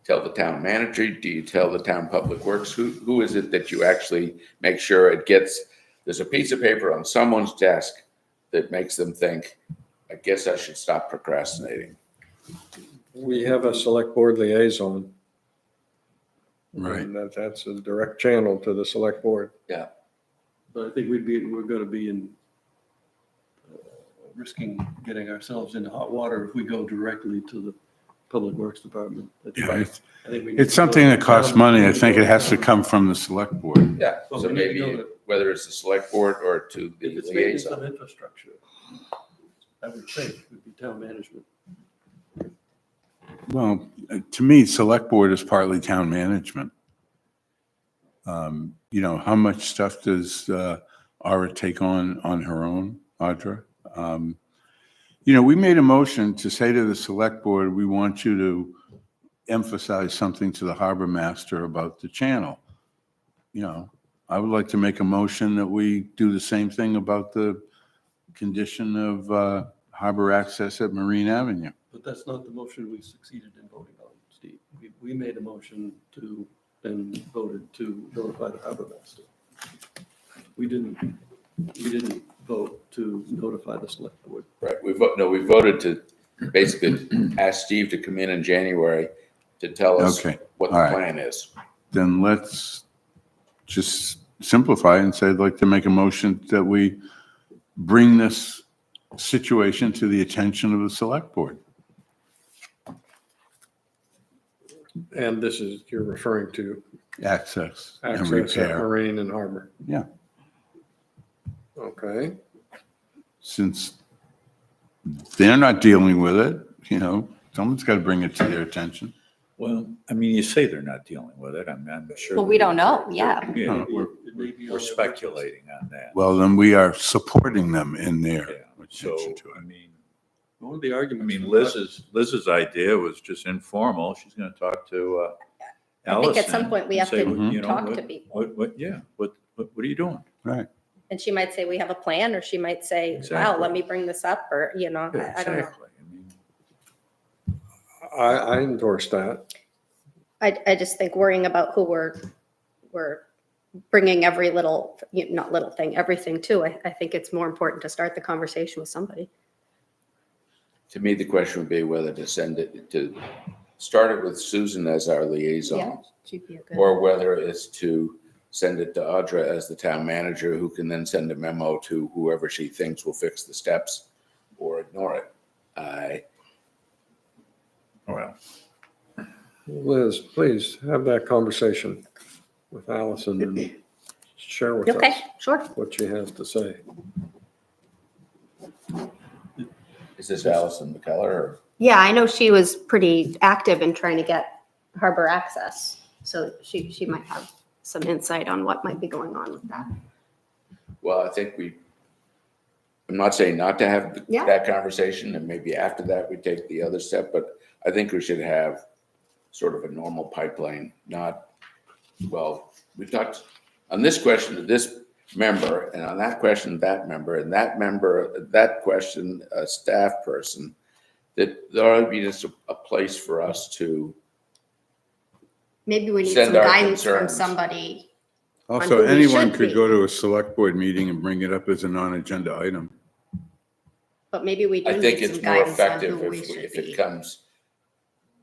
tell the town manager? Do you tell the town public works? Who is it that you actually make sure it gets? There's a piece of paper on someone's desk that makes them think, I guess I should stop procrastinating. We have a select board liaison. Right. And that's a direct channel to the select board. But I think we're gonna be in risking getting ourselves into hot water if we go directly to Public Works Department. Yeah, I think we need it's to something go that to costs town. money. I think it has to come from the select board. Yeah, Well, so we need to go maybe to- whether it's the select board or to the If it's maintenance of liaison. infrastructure, I would think it would be town management. Well, to me, select board is partly town management. You know, how much stuff does Aura take on her own, Audra? You know, we made a motion to say to the select board, we want you to emphasize something to the harbor master about the channel. You know, I would like to make a motion that we do the same thing about the condition of harbor access at Marine Avenue. But that's not the motion we succeeded in voting on, Steve. We made a motion to, and voted to notify the harbor master. We didn't vote to notify the select board. Right, we voted to basically ask Steve to come in January to tell us Okay, what all the right. plan is. Then let's just simplify and say I'd like to make a motion that we bring this situation to the attention of the select board. And this is, you're referring to Access and access at repair. Marine and Harbor. Yeah. Okay, Since they're not dealing with it, you know, someone's got to bring it to their attention. Well, I mean, you say they're not dealing with it. I'm sure. Well, we don't know. Yeah. Yeah, We're- It may be on we're their speculating on that. Well, then we are supporting them in their Yeah, so, attention to I it. mean, One of the I arguments. mean, Liz's idea was just informal. She's gonna talk to I think at Allison some point we have and say, to you know, talk what- to people. What are you doing? Right. And she might say, we have a plan, or she might say, wow, Exactly. let me bring this up, or, you know, Yeah, I don't know. exactly. I mean, I endorse that. I just think worrying about who we're bringing every little, not little thing, everything to, I think it's more important to start the conversation with somebody. To me, the question would be whether to start it with Susan as our Yeah, liaison, she'd be a good. or whether it's to send it to Audra as the town manager, who can then send a memo to whoever she thinks will fix the steps or ignore it. Well, Liz, please have that conversation with Allison and share with Okay, us sure. what she has to say. Is this Allison McCullough or? Yeah, I know she was pretty active in trying to get harbor access. So she might have some insight on what might be going on with that. Well, I think I'm not saying not to have Yeah. that conversation, and maybe after that we take the other step, but I think we should have sort of a normal pipeline, not, well, we've talked on this question to this member, and on that question, that member, and that member, that question, a staff person, that there ought to be just a place for us to, Maybe we need Send some our guidance from concerns. somebody. Also, who we anyone should could be. go to a select board meeting and bring it up as a non-agenda item. But maybe we do I think need it's some more guidance on effective who we if should it be. comes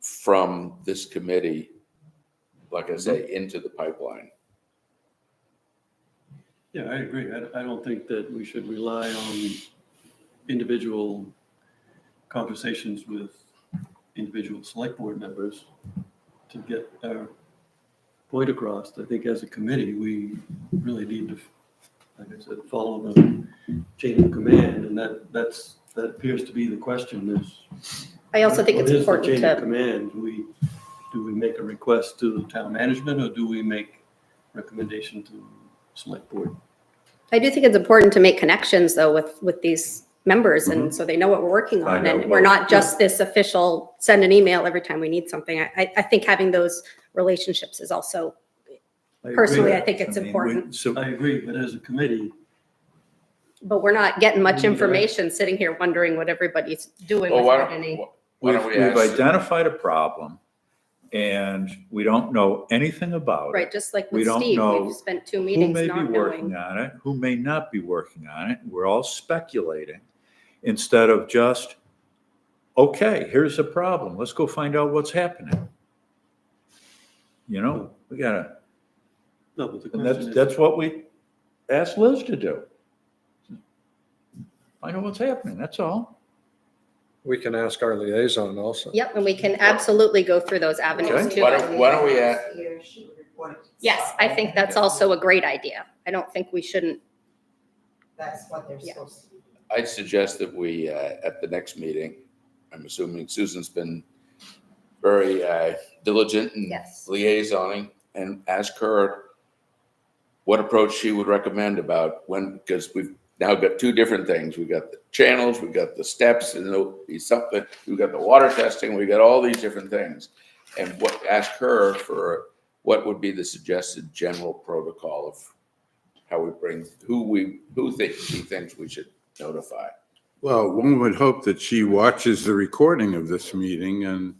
from this committee, like I say, into the pipeline. Yeah, I agree. I don't think that we should rely on individual conversations with individual select board members to get our point across. I think as a committee, we really need to, like I said, follow the chain of command, and that appears to be the question is. I also think what it's is the important chain of to, command? Do we make a request to the town management, or do we make recommendation to select board? I do think it's important to make connections though with these members and so they know what we're working I on. know, And we're well, not just this official, send an email every time we need something. I think having those relationships is also, I agree. personally, I think it's I mean, important. So, I agree, but as a committee, But we're not getting much Yeah. information sitting here wondering what everybody's doing Well, why without any. don't we've we ask? identified a problem and we don't know anything about it. Right, just like We with don't Steve, know we've spent 2 Who meetings may be not working knowing. on it, who may not be working on it. We're all speculating instead of just, okay, here's a problem. Let's go find out what's happening. You know, we gotta, no, but the and question is. that's what we asked Liz to do. Find out what's happening, that's all. We can ask our liaison also. Yep, and we can absolutely go through those avenues Okay. too. Why don't we Here, she would report it to Yes, I think that's Scott. also a great idea. I don't think we shouldn't, That's what they're Yeah. supposed to do. I'd suggest that we, at the next meeting, I'm assuming Susan's been very diligent in Yes. liaisoning, and ask her what approach she would recommend about when, because we've now got two different things. We've got the channels, we've got the steps, and there'll be something, we've got the water testing, we've got all these different things. And ask her for what would be the suggested general protocol of how we bring, she thinks we should notify. Well, one would hope that she watches the recording of this meeting and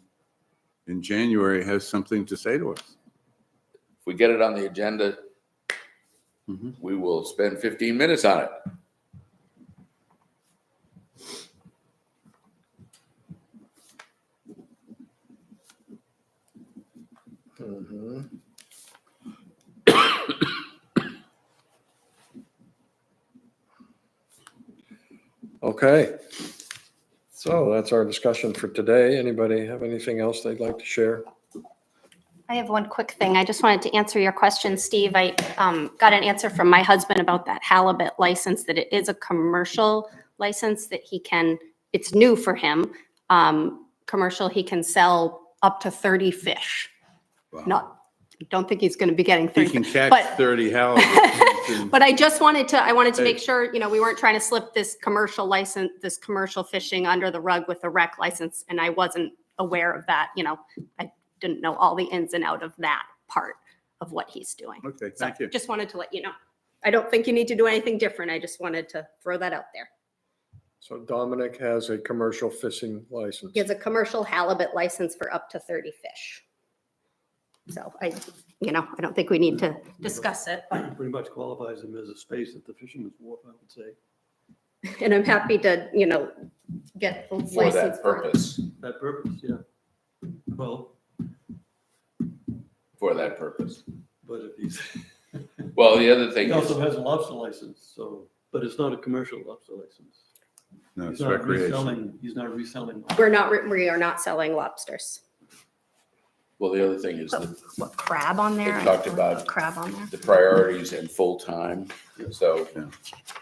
in January has something to say to us. If we get it on the agenda, Mhm. we will spend 15 minutes on it. Mhm. Okay. So that's our discussion for today. Anybody have anything else they'd like to share? I have one quick thing. I just wanted to answer your question, Steve. I got an answer from my husband about that halibut license, that it is a commercial license that he can, it's new for him. Commercial, he can sell up to 30 fish. Wow. Not, I don't think he's going to be getting He 30. can catch but- 30 halibut. But I just wanted to, I wanted to make sure, we weren't trying to slip this commercial license, this commercial fishing under the rug with a rec license. And I wasn't aware of that, I didn't know all the ins and out of that part of what he's doing. Okay, So thank you. just wanted to let you know. I don't think you need to do anything different. I just wanted to throw that out there. So Dominic has a commercial fishing license. He has a commercial halibut license for up to 30 fish. So I don't think we need to discuss it, but, Pretty much qualifies him as a space at the Fisherman's Wharf, I would say. and I'm happy to, get the For license that for purpose, That purpose, yeah. Well, for that purpose. but if he's, Well, the other thing he is, also has a lobster license, so, but it's not a commercial lobster license. No, He's it's not recreation. reselling, he's not reselling. we are not selling lobsters. well, the other thing is But what, crab on there? They talked about- Crab on there. the priorities and full-time. So Yeah.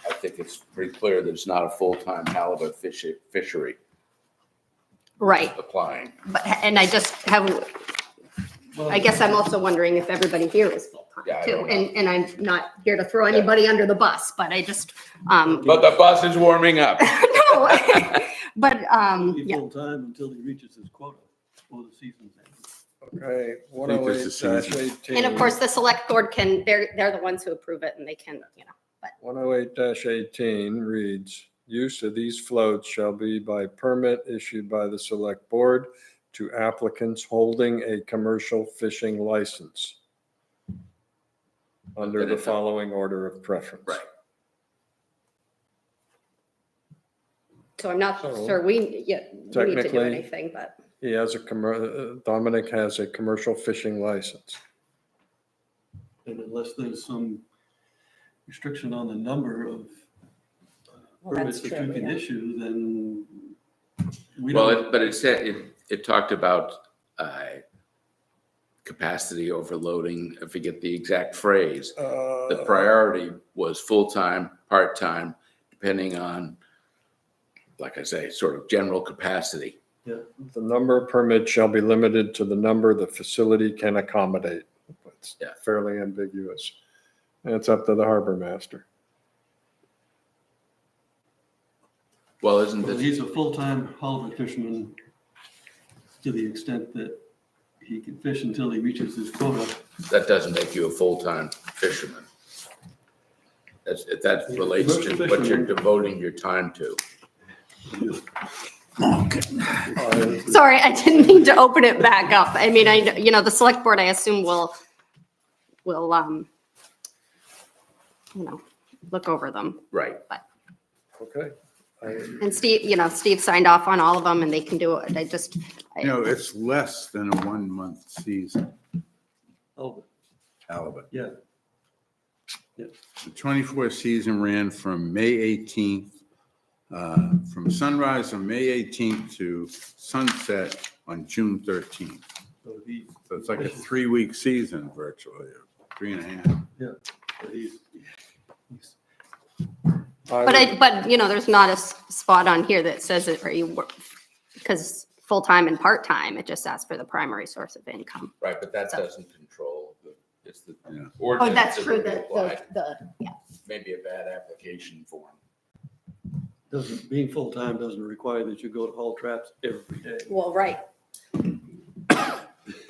I think it's pretty clear that it's not a full-time halibut fishery Right, applying. but, and I just have, I guess I'm also wondering if everybody here is full-time Yeah, I too. don't know. And I'm not here to throw anybody under the bus, but I just, But the bus is warming up. no. But, Be yeah, full-time until he reaches his quota or the season's end. Okay, think this is 108-18. and of course, the select board can, they're the ones who approve it and they can, 108-18 reads, use of these floats shall be by permit issued by the select board to applicants holding a commercial fishing license under the following order of preference. Right. so I'm not So, sure we need to do technically- anything, but. He has Dominic has a commercial fishing license. And unless there's some restriction on the number of Well, permits that's that you true, can yeah. issue, then we Well, don't. but it said, it talked about capacity overloading. I forget the exact phrase. The priority was full-time, part-time, depending on, like I say, sort of general capacity. The number of permits shall be limited to the number the facility can accommodate. It's Yeah. fairly ambiguous. And it's up to the harbor master. Well, isn't Well, it? he's a full-time halibut fisherman to the extent that he can fish until he reaches his quota. That doesn't make you a full-time fisherman. That relates to what you're devoting your time to. Sorry, I didn't mean to open it back up. I mean, the select board, I assume will, look over them. Right. Okay. And Steve signed off on all of them and they can do it. It's less than a 1-month season, Oh, halibut. yeah. The 24 season ran from May 18th from sunrise on May 18th to sunset on June 13th. So he, So it's like a 3-week season virtually, or 3.5. but he's But you know, there's not a spot on here that says it, or you work, because full-time and part-time, it just asks for the primary source of income. Right, but that So- doesn't control, it's the Yeah. ordinance. Oh, that's that true, would the, apply. yeah. Maybe a bad application form. being full-time doesn't require that you go to haul traps every day. Well, right.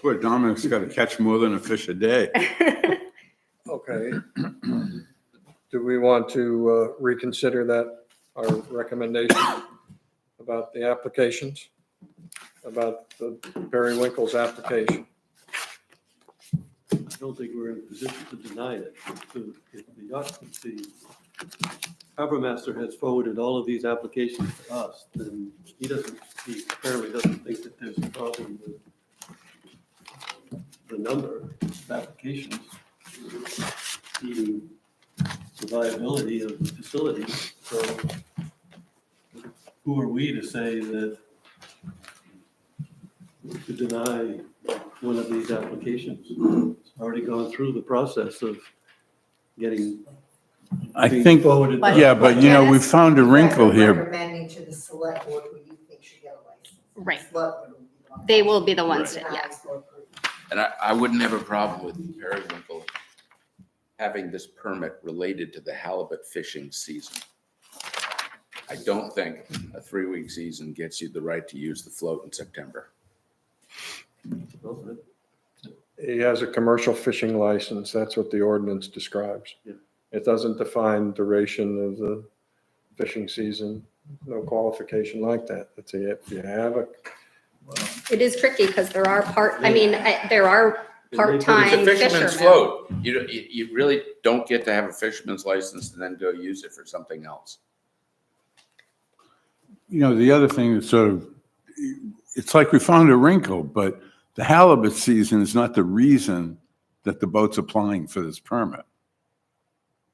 Poor Dominic's got to catch more than a fish a day. Okay. Do we want to reconsider that, our recommendation about the applications? About the Periwinkle's application? I don't think we're in a position to deny it. If the occupancy, Harbor Master has forwarded all of these applications to us, then he apparently doesn't think that there's a problem with the number of applications, the viability of the facility. So who are we to say that, to deny one of these applications? It's already gone through the process of getting. I being think, forwarded to us. yeah, but you know, we found a wrinkle here. Recommending to the select board who you think should get a license. Right. The select board will be the one. They will be the ones that, Denies yes. or approves. And I wouldn't have a problem with Periwinkle having this permit related to the halibut fishing season. I don't think a 3-week season gets you the right to use the float in September. He has a commercial fishing license. That's what the ordinance describes. Yeah. It doesn't define duration of the fishing season, no qualification like that. If you have a, It is tricky because there are there are It's part-time a fisherman's fishermen. float. You really don't get to have a fisherman's license and then go use it for something else. You know, the other thing that's sort of, it's like we found a wrinkle, but the halibut season is not the reason that the boat's applying for this permit.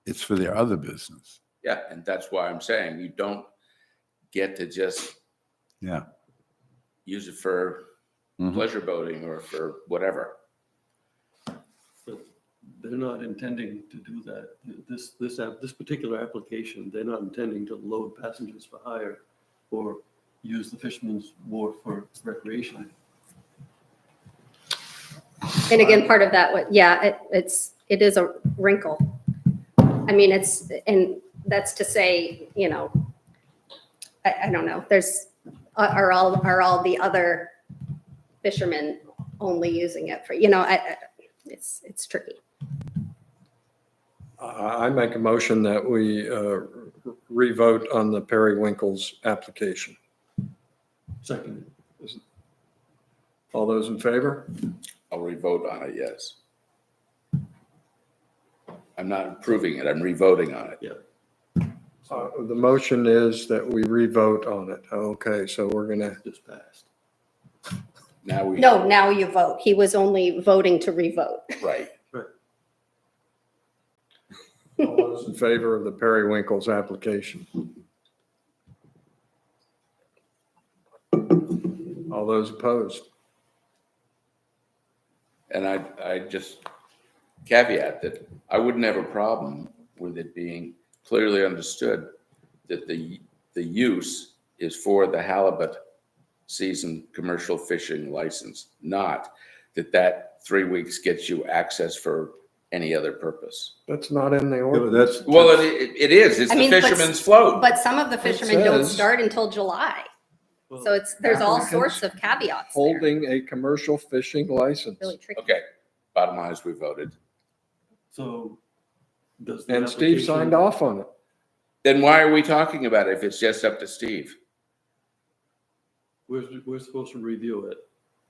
It's for their other business. Yeah, and that's why I'm saying you don't get to just Yeah. use it for Mhm. pleasure boating or for whatever. But they're not intending to do that. This particular application, they're not intending to load passengers for hire or use the fisherman's wharf for recreation. And again, part of that, it is a wrinkle. I mean, and that's to say, you know, I don't know, are all the other fishermen only using it for, you know, it's tricky. I make a motion that we revote on the Periwinkle's application. Second, All those in favor? I'll revote on it, yes. I'm not approving it, I'm revoting on it. The motion is that we revote on it. Okay, so we're gonna, just passed. Now we. No, now you vote. He was only voting to revote. Right. all those in favor of the Periwinkle's application? All those opposed? And I just caveat that I wouldn't have a problem with it being clearly understood that the use is for the halibut season commercial fishing license, not that 3 weeks gets you access for any other purpose. That's not in the Yeah, but ordinance. that's, Well, it is, it's I the mean, but- fisherman's float. But some of the fishermen don't says- start until July. So there's all sorts of caveats there. Holding a commercial fishing license. Really tricky. Okay, bottom line is we voted. So does the And Steve signed application- off on it. Then why are we talking about it if it's just up to Steve? We're supposed to review it.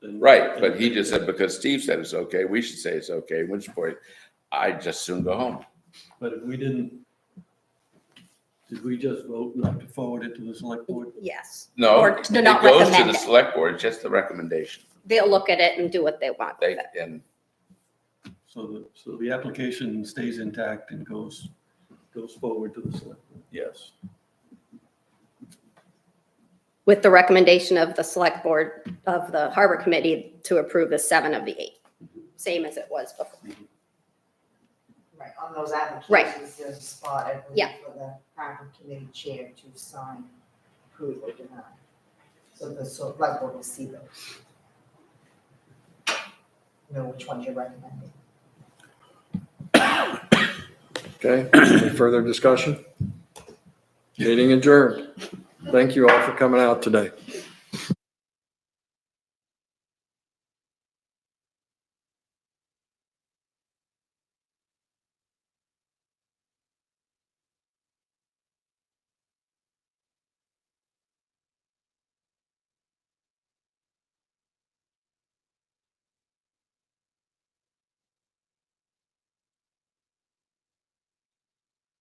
and- Right, but he just said because Steve said it's okay, we should say it's okay, at which point I'd just soon go home. But if we did we just vote not to forward it to the select board? Yes. No, Or it to not goes to recommend the it. select board, it's just the recommendation. They'll look at it and do what they want with They, it. and So the application stays intact and goes forward to the select board? Yes. with the recommendation of the select board of the harbor committee to approve the 7 of the 8, same as it was before. Right, on those applications, Right. there's a spot, I believe, Yeah. for the harbor committee chair to sign, approve or deny. So the select board will see those. Know which ones you're recommending. Okay, any further discussion? Meeting adjourned. Thank you all for coming out today.